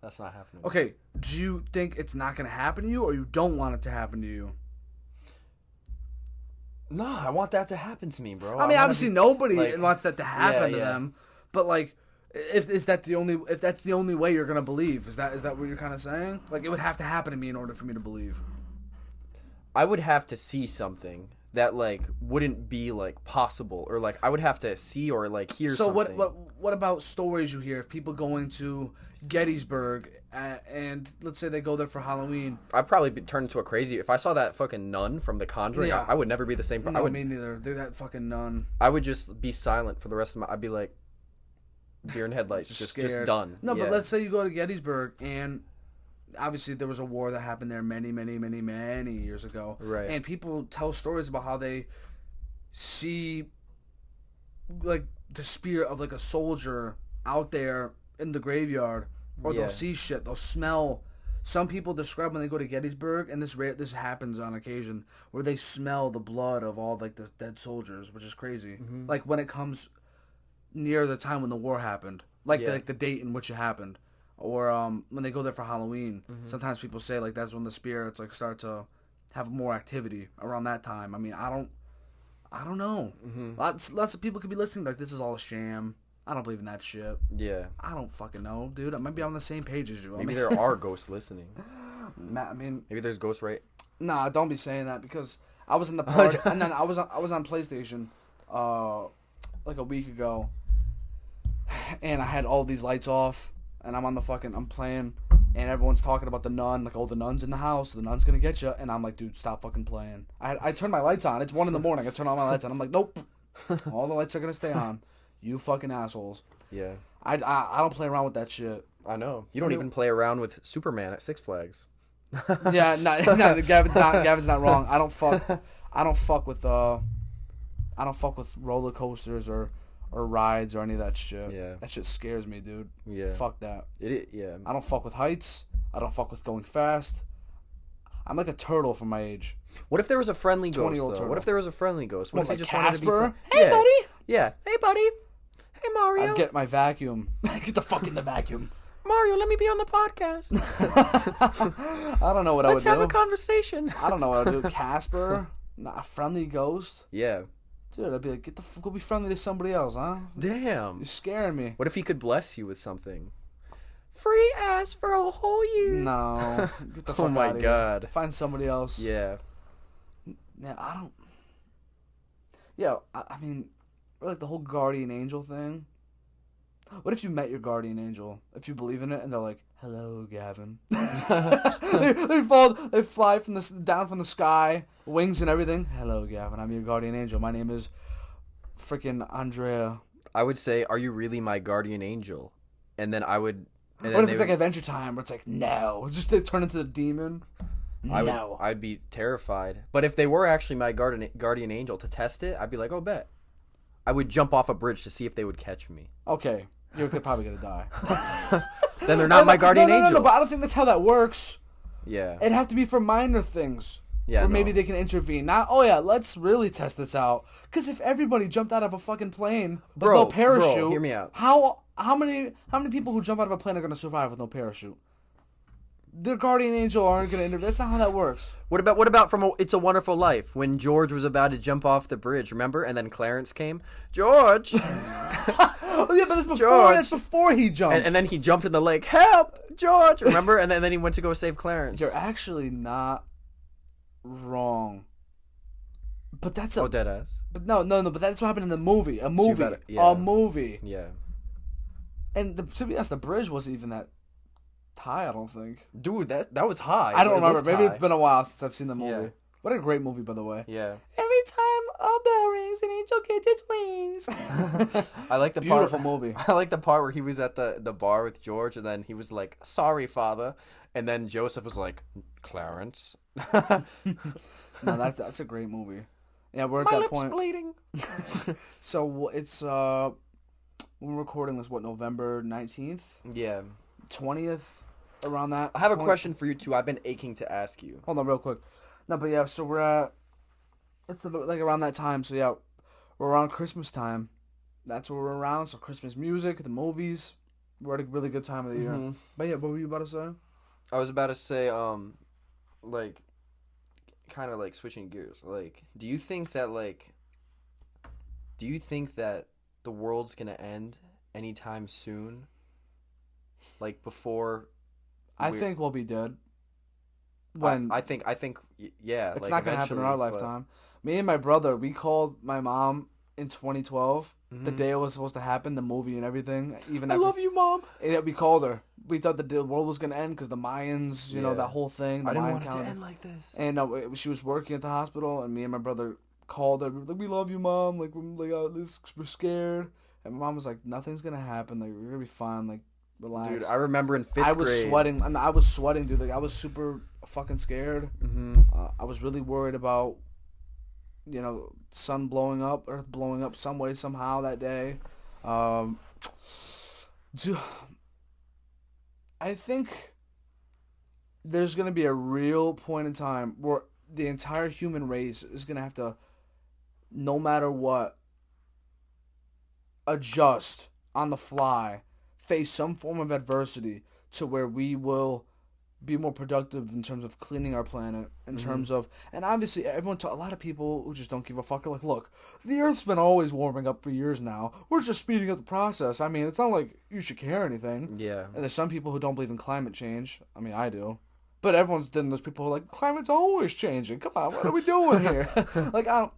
That's not happening. Okay, do you think it's not going to happen to you, or you don't want it to happen to you? No, I want that to happen to me, bro. Obviously nobody wants that to happen to yeah. them, but like, if that's the only way you're gonna believe, is that what you're kind of saying? Like, it would have to happen to me in order for me to believe. I would have to see something that like wouldn't be like possible, or like I would have to see or like hear something. So what about stories you hear of people going to Gettysburg and let's say they go there for Halloween? I'd probably be turned into a crazy if I saw that fucking nun from The Conjuring. Yeah. I would never be the same. No, me neither. They're that fucking nun. I would just be silent for the rest of my. I'd be like, deer in headlights, just done. No, but let's say you go to Gettysburg and. Obviously, there was a war that happened there many years ago. Right. And people tell stories about how they see, like, the spirit of, like, a soldier out there in the graveyard. Or they'll see shit. They'll smell. Some people describe when they go to Gettysburg, and this happens on occasion, where they smell the blood of all, like, the dead soldiers, which is crazy. Mm-hmm. Like, when it comes near the time when the war happened. Like, the date in which it happened. Or when they go there for Halloween, sometimes people say like that's when the spirits like start to have more activity around that time. I mean, I don't know. Lots of people could be listening like this is all a sham. I don't believe in that shit. Yeah. I don't fucking know, dude. I might be on the same page as you. Maybe there are ghosts listening. I mean, maybe there's ghosts, right? Nah, don't be saying that because I was in the party and then I was on PlayStation, like a week ago, and I had all these lights off. And I'm playing, and everyone's talking about the nun, like, oh, the nun's in the house, the nun's gonna get you, and I'm like, dude, stop fucking playing. I turned my lights on, it's 1 a.m, I turn all my lights on, I'm like, nope, all the lights are gonna stay on, you fucking assholes. Yeah. I don't play around with that shit. I know. You don't even play around with Superman at Six Flags. Yeah, no, Gavin's not wrong. I don't fuck with roller coasters or rides or any of that shit. Yeah. That shit scares me, dude. Yeah. Fuck that. Yeah. I don't fuck with heights. I don't fuck with going fast. I'm like a turtle for my age. What if there was a friendly ghost, though? Turtle. What if there was a friendly ghost? What if like he just Casper? wanted to be Hey, buddy! Yeah. Hey, buddy! Hey, Mario! I'd get my vacuum. Get the fuck in the vacuum. Mario, let me be on the podcast. I don't know what I would do. Let's have a conversation. I don't know what I'd do. Casper? Not a friendly ghost? Yeah. Dude, I'd be like, go be friendly to somebody else, huh? Damn. You're scaring me. What if he could bless you with something? Free ass for a whole year. No. Get the fuck Oh my out of god. Here. Find somebody else. Yeah. Yeah, I don't... Yeah, I mean, like the whole guardian angel thing. What if you met your guardian angel, if you believe in it, and they're like, hello, Gavin. they fly down from the sky, wings and everything. Hello, Gavin, I'm your guardian angel. My name is freaking Andrea. I would say, are you really my guardian angel? And then I would... What if it's like Adventure Time, where it's like, no, just they turn into the demon? No. I'd be terrified. But if they were actually my guardian angel to test it, I'd be like, oh, bet. I would jump off a bridge to see if they would catch me. Okay. You're probably going to die. Then they're not my guardian angel. No, but I don't think that's how that works. Yeah. It'd have to be for minor things. Yeah, or maybe they can intervene. Not, oh yeah, let's really test this out. Because if everybody jumped out of a fucking plane with no parachute... Bro, hear me out. How many people who jump out of a plane are going to survive with no parachute? Their guardian angel aren't going to intervene. That's not how that works. What about from It's a Wonderful Life, when George was about to jump off the bridge, remember? And then Clarence came. George! Oh, yeah, but that's before he jumped. And then he jumped in the lake. Help! George! Remember? And then he went to go save Clarence. You're actually not wrong. But that's a... Oh, deadass. But no, but that's what happened in the movie. A movie. A movie. Yeah. And to be honest, the bridge wasn't even that high, I don't think. Dude, that was high. I don't remember. Maybe it's been a while since I've seen the movie. Yeah. What a great movie, by the way. Yeah. Every time a bell rings, an angel gets its wings. I like the beautiful movie. I like the part where he was at the bar with George, and then he was like, "Sorry, father," and then Joseph was like, "Clarence." No, that's a great movie. Yeah, we're at that point. My lips bleeding. So it's when we're recording this, what, November 19th? Yeah. 20th, around that. I have a point. question for you too. I've been aching to ask you. Hold on, real quick. No, but yeah, so we're at, it's about, like around that time. So yeah, we're around Christmas time. That's what we're around. So Christmas music, the movies. We're at a really good time of the year. But yeah, what were you about to say? I was about to say, like, kind of like switching gears. Like, do you think that the world's gonna end anytime soon? Like before? I think we'll be dead. when I think yeah, it's like not gonna happen in our eventually, lifetime. Me and my brother, we called my mom in 2012, the day it was supposed to happen, the movie and everything. Even I after, love you, Mom. and we called her. We thought the world was gonna end because the Mayans, Yeah. that whole thing, the I didn't Mayan want it to calendar. end like this. And she was working at the hospital, and me and my brother called her. We were like, "We love you, Mom. Like, we're scared." And my mom was like, "Nothing's gonna happen. Like, we're gonna be fine. Like, relax." Dude, I remember in 5th grade. I was sweating, and I was sweating, dude. Like, I was super fucking scared. Mm-hmm. I was really worried about, sun blowing up, Earth blowing up some way, somehow that day. I think there's going to be a real point in time where the entire human race is going to have to, no matter what, adjust on the fly, face some form of adversity to where we will be more productive in terms of cleaning our planet, in terms of, and obviously a lot of people who just don't give a fuck are like, look, the Earth's been always warming up for years now. We're just speeding up the process. I mean, it's not like you should care anything. Yeah. And there's some people who don't believe in climate change. I mean, I do. But then there's people who are like, climate's always changing. Come on, what are we doing here? Like, I'm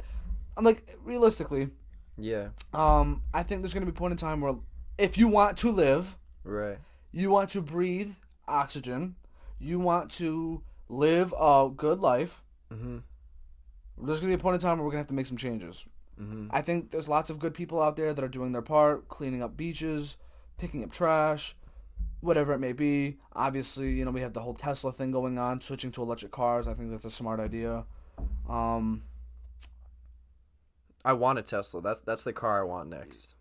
like, realistically, Yeah. I think there's going to be a point in time where if you want to live, Right. you want to breathe oxygen, you want to live a good life, Mm-hmm. there's going to be a point in time where we're going to have to make some changes. Mm-hmm. I think there's lots of good people out there that are doing their part, cleaning up beaches, picking up trash, whatever it may be. Obviously, we have the whole Tesla thing going on, switching to electric cars. I think that's a smart idea. I want a Tesla. That's the car I want next.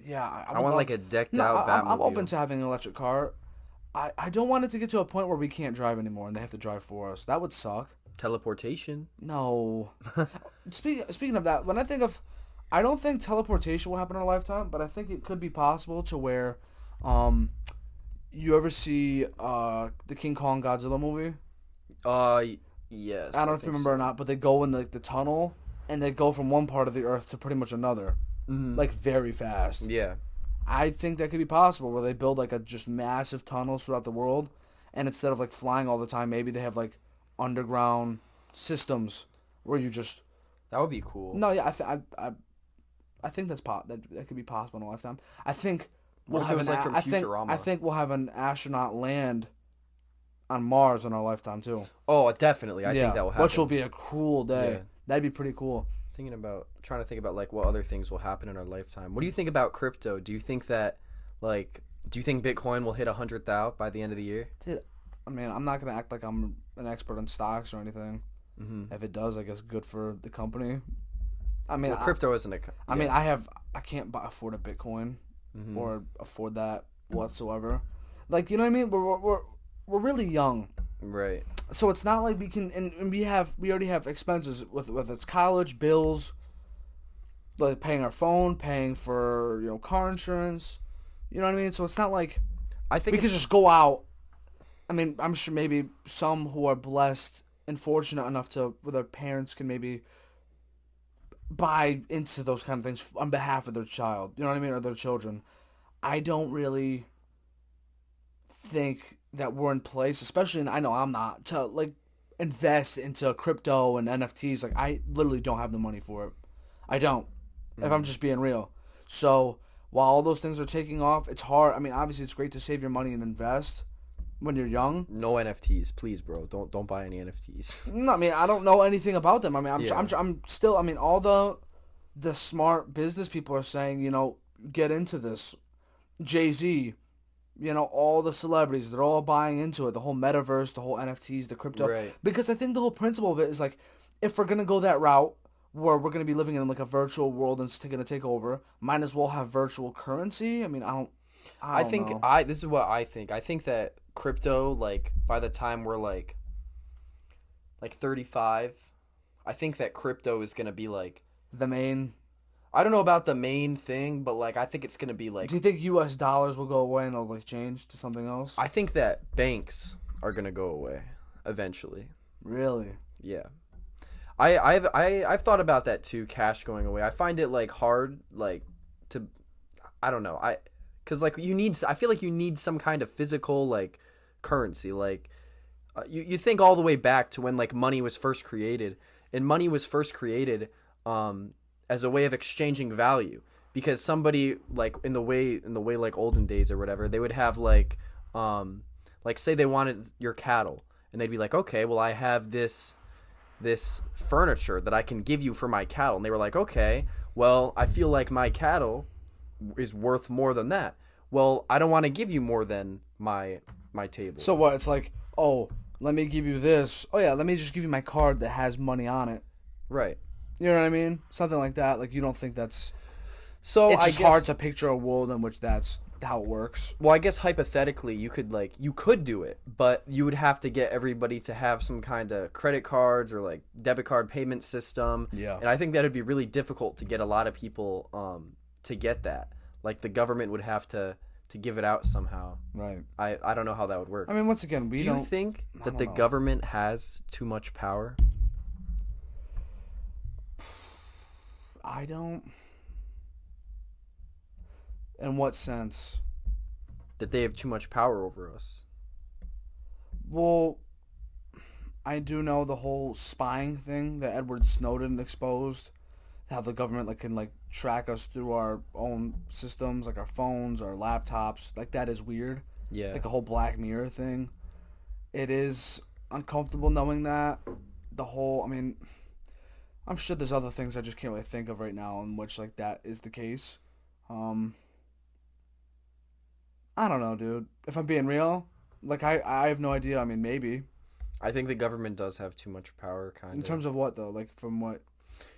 Yeah, I want like a decked out Batmobile. I'm open to having an electric car. I don't want it to get to a point where we can't drive anymore and they have to drive for us. That would suck. Teleportation. No. Speaking of that, I don't think teleportation will happen in our lifetime, but I think it could be possible to where, you ever see the King Kong Godzilla movie? Yes. I don't know if you remember or not, but they go in the tunnel and they go from one part of the Earth to pretty much another, like very fast. Yeah. I think that could be possible where they build like a just massive tunnels throughout the world, and instead of like flying all the time, maybe they have like underground systems where you just. That would be cool. No, yeah, I think that could be possible in a lifetime. I think we'll have from Futurama? I think we'll have an astronaut land on Mars in our lifetime too. Oh, definitely. I think that will happen. Which will be a cool day. Yeah. That'd be pretty cool. Trying to think about like what other things will happen in our lifetime. What do you think about crypto? Do you think Bitcoin will hit 100,000 by the end of the year? Dude, I mean, I'm not gonna act like I'm an expert on stocks or anything. Mm-hmm. If it does, I guess good for the company. I mean, crypto isn't a. I mean, I can't afford a Bitcoin or afford that whatsoever. Like, you know what I mean? We're really young. Right. So it's not like we can, and we already have expenses with it's college, bills, like paying our phone, paying for car insurance, you know what I mean. So it's not like I think we could just go out. I mean, I'm sure maybe some who are blessed and fortunate enough where their parents can maybe buy into those kind of things on behalf of their child, you know what I mean, or their children. I don't really think that we're in place, especially, and I know I'm not, to like invest into crypto and NFTs. Like, I literally don't have the money for it. I don't, if I'm just being real. So while all those things are taking off, it's hard. I mean, obviously it's great to save your money and invest when you're young. No NFTs, please, bro. Don't buy any NFTs. No, I mean, I don't know anything about them. I mean, I'm still, I mean, all the smart business people are saying, get into this. Jay-Z, all the celebrities, they're all buying into it. The whole metaverse, the whole NFTs, the crypto. Right. Because I think the whole principle of it is like, if we're going to go that route where we're going to be living in like a virtual world and it's going to take over, might as well have virtual currency. I mean, I think know. This is what I think. I think that crypto, like, by the time we're like 35, I think that crypto is going to be like the main. I don't know about the main thing, but like I think it's going to be like. Do you think U.S. dollars will go away and it'll like change to something else? I think that banks are going to go away eventually. Really? Yeah. I've thought about that too, cash going away. I find it like hard like to I don't know. Cuz like I feel like you need some kind of physical like currency, like you think all the way back to when like money was first created, and money was first created as a way of exchanging value, because somebody like in the way like olden days or whatever, they would have like say they wanted your cattle, and they'd be like, okay, well, I have this furniture that I can give you for my cattle, and they were like, okay, well, I feel like my cattle is worth more than that. Well, I don't want to give you more than my table. So what? It's like, oh, let me give you this. Oh yeah, let me just give you my card that has money on it. Right. You know what I mean? Something like that. Like, you don't think that's... So it's just hard to picture a world in which that's how it works. Well, I guess hypothetically you could do it, but you would have to get everybody to have some kind of credit cards or like debit card payment system. Yeah. And I think that would be really difficult to get a lot of people to get that. Like the government would have to give it out somehow. Right. I don't know how that would work. I mean, once again, do you think that the government has too much power? I don't. In what sense? That they have too much power over us. Well, I do know the whole spying thing that Edward Snowden exposed. How the government can track us through our own systems, like our phones, our laptops. Like, that is weird. Yeah. Like a whole Black Mirror thing. It is uncomfortable knowing that. I mean, I'm sure there's other things I just can't really think of right now in which that is the case. I don't know, dude. If I'm being real, I have no idea. I mean, maybe. I think the government does have too much power, kind of. In terms of what, though? From what?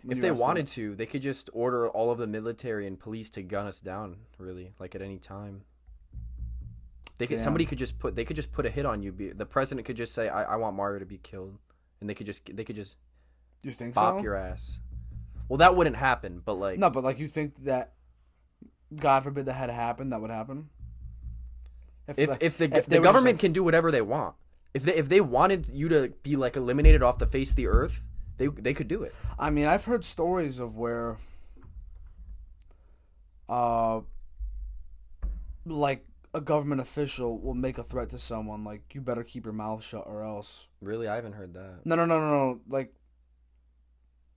If they wanted to, they could just order all of the military and police to gun us down, really, like at any time. They could put a hit on you. The president could just say, I want Mario to be killed, and they could just You think bop so? your ass. Well, that wouldn't happen, but no, but you think that, God forbid, that had to happen, that would happen? If the government can do whatever they want, if they wanted you to be eliminated off the face of the earth, they could do it. I mean, I've heard stories of where, a government official will make a threat to someone, you better keep your mouth shut or else. Really, I haven't heard that. No.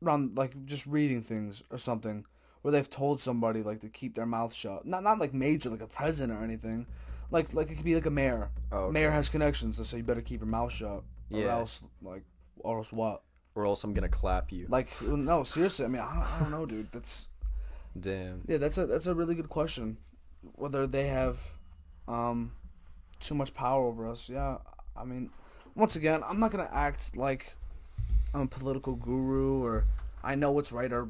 Around just reading things or something, where they've told somebody to keep their mouth shut. Not major, like a president or anything. It could be a mayor. Oh, okay. Mayor has connections to say you better keep your mouth shut. Yeah. Or else what? Or else I'm gonna clap you. No, seriously. I mean, I don't know, dude. That's. Damn. Yeah, that's a really good question. Whether they have, too much power over us. Yeah, I mean, once again, I'm not gonna act like I'm a political guru or I know what's right or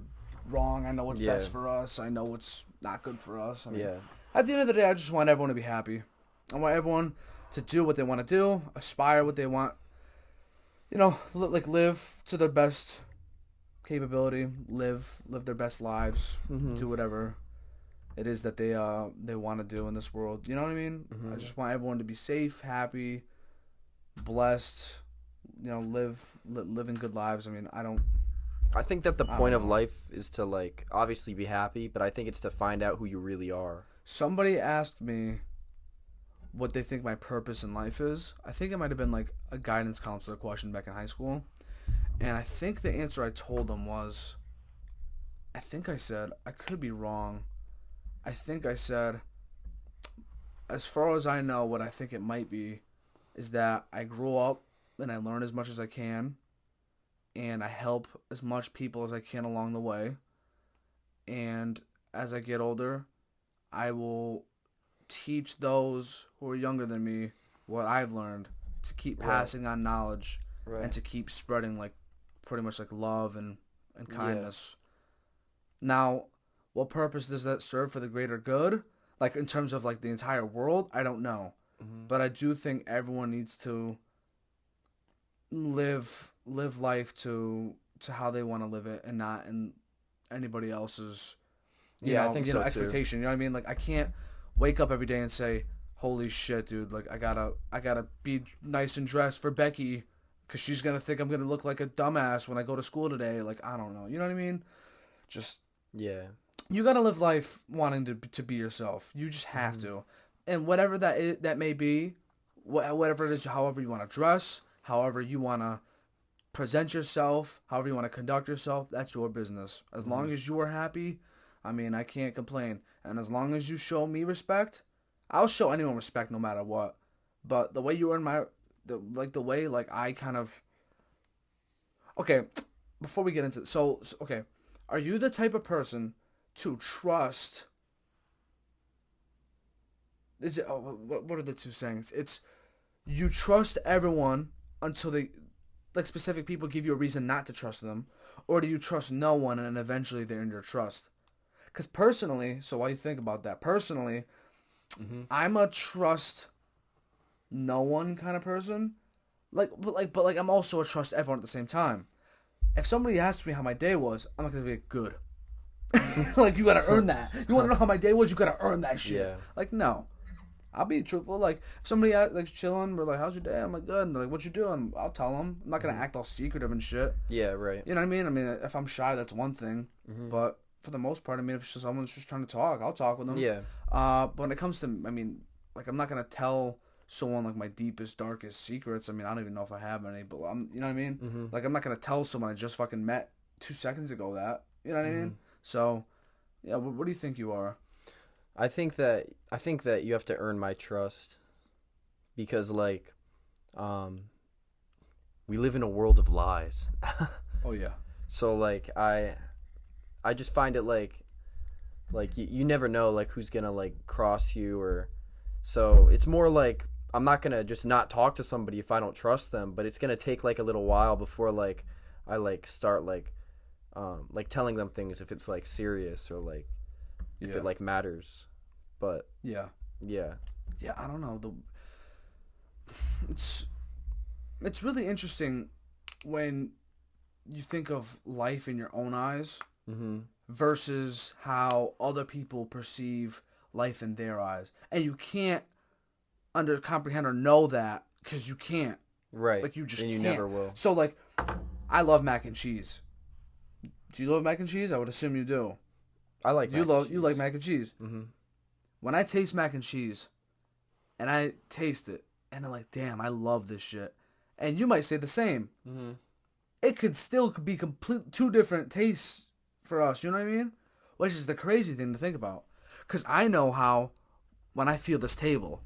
wrong. I know what's best for us. I know what's not good for us. I mean, at the end of the day, I just want everyone to be happy. I want everyone to do what they want to do, aspire what they want. Live to their best capability, live their best lives, do whatever it is that they want to do in this world. You know what I mean? Mm-hmm. I just want everyone to be safe, happy, blessed. Living good lives. I mean, I think that the point of life is to obviously be happy, but I think it's to find out who you really are. Somebody asked me what they think my purpose in life is. I think it might have been a guidance counselor question back in high school. And I think the answer I told them was, I think I said, I could be wrong. I think I said, as far as I know, what I think it might be is that I grew up and I learn as much as I can. And I help as much people as I can along the way. And as I get older, I will teach those who are younger than me what I've learned, to keep passing on knowledge and to keep spreading pretty much love and kindness. Now, what purpose does that serve for the greater good? In terms of the entire world, I don't know. Mm-hmm. But I do think everyone needs to live life to how they want to live it and not in anybody else's I think so expectation. Too. You know what I mean? I can't wake up every day and say, holy shit, dude, I gotta be nice and dressed for Becky because she's gonna think I'm gonna look like a dumbass when I go to school today. I don't know. You know what I mean? Just you gotta live life wanting to be yourself. You just have to, and whatever that may be, whatever it is, however you want to dress, however you want to present yourself, however you want to conduct yourself, that's your business. As long as you are happy, I mean, I can't complain. And as long as you show me respect, I'll show anyone respect no matter what. But the way you earn the way I kind of, okay, before we get into, okay, are you the type of person to trust, what are the two sayings? It's, you trust everyone until they, like, specific people give you a reason not to trust them, or do you trust no one and then eventually they're in your trust? Because personally, so while you think about that, personally, I'm a trust no one kind of person. But I'm also a trust everyone at the same time. If somebody asks me how my day was, I'm not gonna be good. Like, you gotta earn that. You wanna know how my day was? You gotta earn that shit. Yeah. Like, no. I'll be truthful. Like, if somebody like chilling, we're like, "How's your day?" I'm like, "Good." And they're like, "What you doing?" I'll tell them. I'm not gonna act all secretive and shit. Yeah, right. You know what I mean? I mean, if I'm shy, that's one thing. But for the most part, I mean, if someone's just trying to talk, I'll talk with them. Yeah. But when it comes to, I mean, like, I'm not gonna tell someone like my deepest, darkest secrets. I mean, I don't even know if I have any, but you know what I mean? Like, I'm not gonna tell someone I just fucking met 2 seconds ago that. You know what I mean? So, yeah. What do you think you are? I think that you have to earn my trust, because like, we live in a world of lies. Oh yeah. So like, I just find it like you never know like who's gonna like cross you, or so it's more like, I'm not gonna just not talk to somebody if I don't trust them, but it's gonna take like a little while before like I like start like telling them things if it's like serious, or like if it like matters. But yeah, I don't know, it's really interesting when you think of life in your own eyes versus how other people perceive life in their eyes, and you can't comprehend or know that because you can't. Right. Like, you just and you can't. never will. So like, I love mac and cheese. Do you love mac and cheese? I would assume you do. I like you like mac and cheese. When I taste mac and cheese, and I taste it, and I'm like, damn, I love this shit. And you might say the same. It could still be two different tastes for us. You know what I mean? Which is the crazy thing to think about. Because I know how, when I feel this table,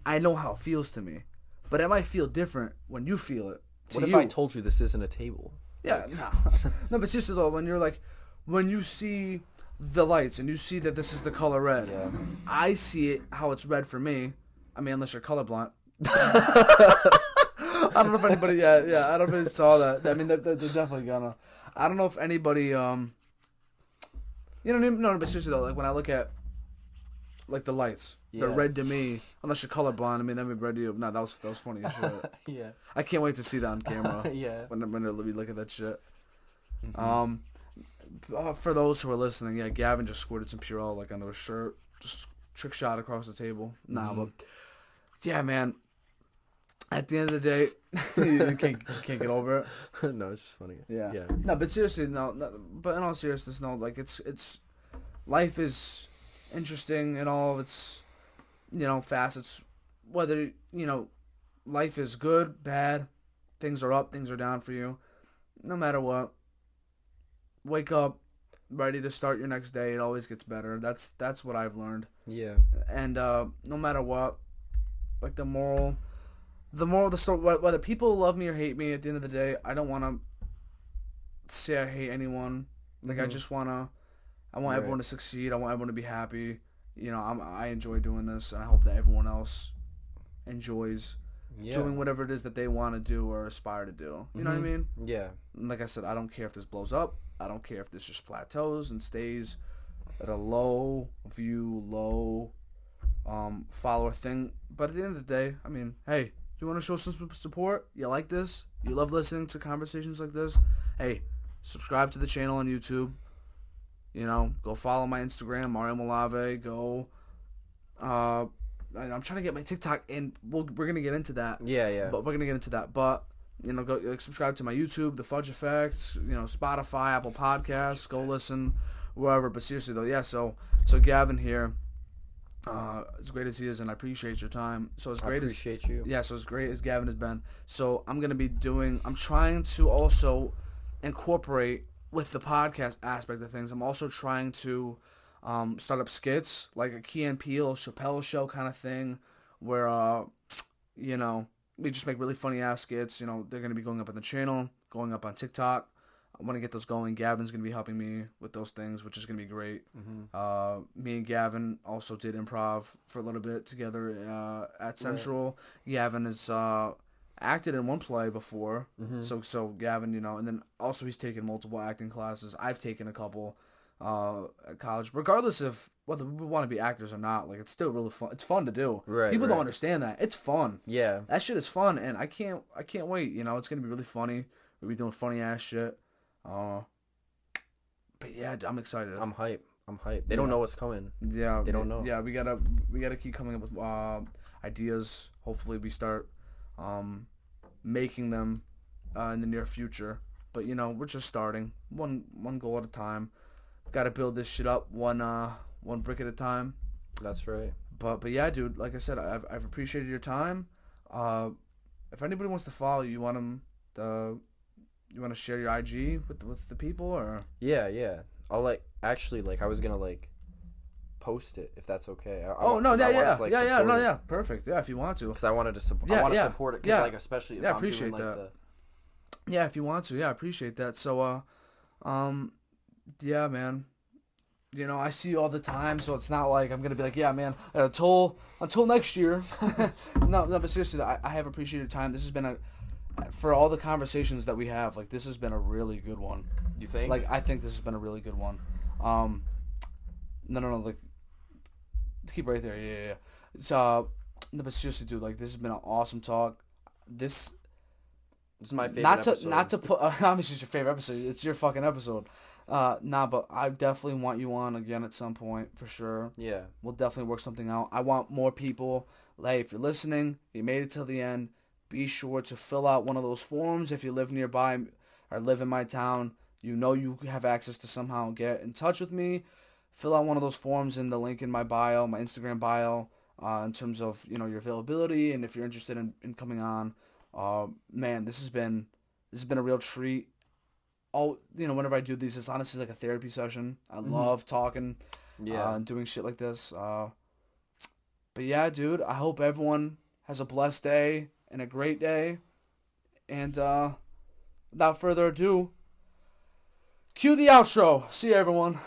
I know how it feels to me. But it might feel different when you feel it. What if I told you this isn't a table? Yeah, no, but seriously though, when you see the lights and you see that this is the color red, I see it how it's red for me. I mean, unless you're colorblind. I don't know if anybody, I don't know if anybody saw that. I mean, they're definitely gonna. I don't know if anybody, you know what I mean? No, but seriously though, like, when I look at, like, the lights, they're red to me. Unless you're colorblind, I mean, that would be red to you. No, that was funny as shit. Yeah. I can't wait to see that on camera. Yeah. When we look at that shit. For those who are listening, yeah, Gavin just squirted some Purell like under his shirt, just trick shot across the table. Nah, but yeah, man. At the end of the day, you can't get over it. No, it's just funny. Yeah. No, but seriously, no. But in all seriousness, no. Like, it's life is interesting in all of its, facets. Whether life is good, bad, things are up, things are down for you. No matter what, wake up ready to start your next day. It always gets better. That's what I've learned. Yeah. And no matter what, like, the moral of the story, whether people love me or hate me, at the end of the day, I don't want to say I hate anyone. Like, I want everyone to succeed. I want everyone to be happy. I enjoy doing this, and I hope that everyone else enjoys doing whatever it is that they want to do or aspire to do. You know what I mean? Yeah. And like I said, I don't care if this blows up. I don't care if this just plateaus and stays at a low follower thing. But at the end of the day, I mean, hey, you want to show some support? You like this? You love listening to conversations like this? Hey, subscribe to the channel on YouTube. Go follow my Instagram, Mario Malave. Go, I'm trying to get my TikTok in. We're gonna get into that. Yeah. But we're gonna get into that. But go subscribe to my YouTube, The Fudge Effect. Spotify, Apple Podcasts. Go listen wherever. But seriously though, yeah. So Gavin here, as great as he is, and I appreciate your time. So as great I appreciate you. Yeah, so as great as Gavin has been. So I'm trying to also incorporate with the podcast aspect of things. I'm also trying to start up skits, like a Key and Peele, Chappelle show kind of thing, where you know, we just make really funny ass skits. You know, they're gonna be going up on the channel, going up on TikTok. I want to get those going. Gavin's going to be helping me with those things, which is going to be great. Me and Gavin also did improv for a little bit together at Central. Right. Gavin has acted in one play before. So Gavin, you know, and then also he's taken multiple acting classes. I've taken a couple at college. Regardless of whether we want to be actors or not, like, it's still really fun. It's fun to do. People don't understand that. It's fun. Yeah. That shit is fun, and I can't wait. You know, it's going to be really funny. We'll be doing funny ass shit. But yeah, I'm excited. I'm hype. They don't know what's coming. Yeah, they don't know. Yeah, we gotta keep coming up with ideas. Hopefully, we start making them in the near future. But you know, we're just starting one goal at a time. Got to build this shit up one brick at a time. That's right. But yeah, dude. Like I said, I've appreciated your time. If anybody wants to follow you, want them to. You want to share your IG with the people, or? Yeah. I'll I was gonna post it if that's okay. Yeah. Perfect. Yeah, if you want to. Because I wanted to support. I want to support it. Cause especially if I'm appreciate doing that. Yeah, if you want to. Yeah, I appreciate that. So, yeah, man. You know, I see you all the time, so it's not like I'm gonna be like, yeah, man, until next year. No, but seriously, I have appreciated time. This has been for all the conversations that we have, this has been a really good one. You think? I think this has been a really good one. No, keep right there. Yeah. No, but seriously, dude, this has been an awesome talk. This is my favorite episode. Not to put, obviously it's your favorite episode. It's your fucking episode. But I definitely want you on again at some point, for sure. Yeah. We'll definitely work something out. I want more people. If you're listening, you made it till the end, be sure to fill out one of those forms if you live nearby or live in my town. You know you have access to somehow get in touch with me. Fill out one of those forms in the link in my bio, my Instagram bio, in terms of, you know, your availability and if you're interested in coming on. Man, this has been a real treat. Whenever I do these, it's honestly like a therapy session. I love talking and doing shit like this. But yeah, dude, I hope everyone has a blessed day and a great day. And without further ado, cue the outro. See you, everyone.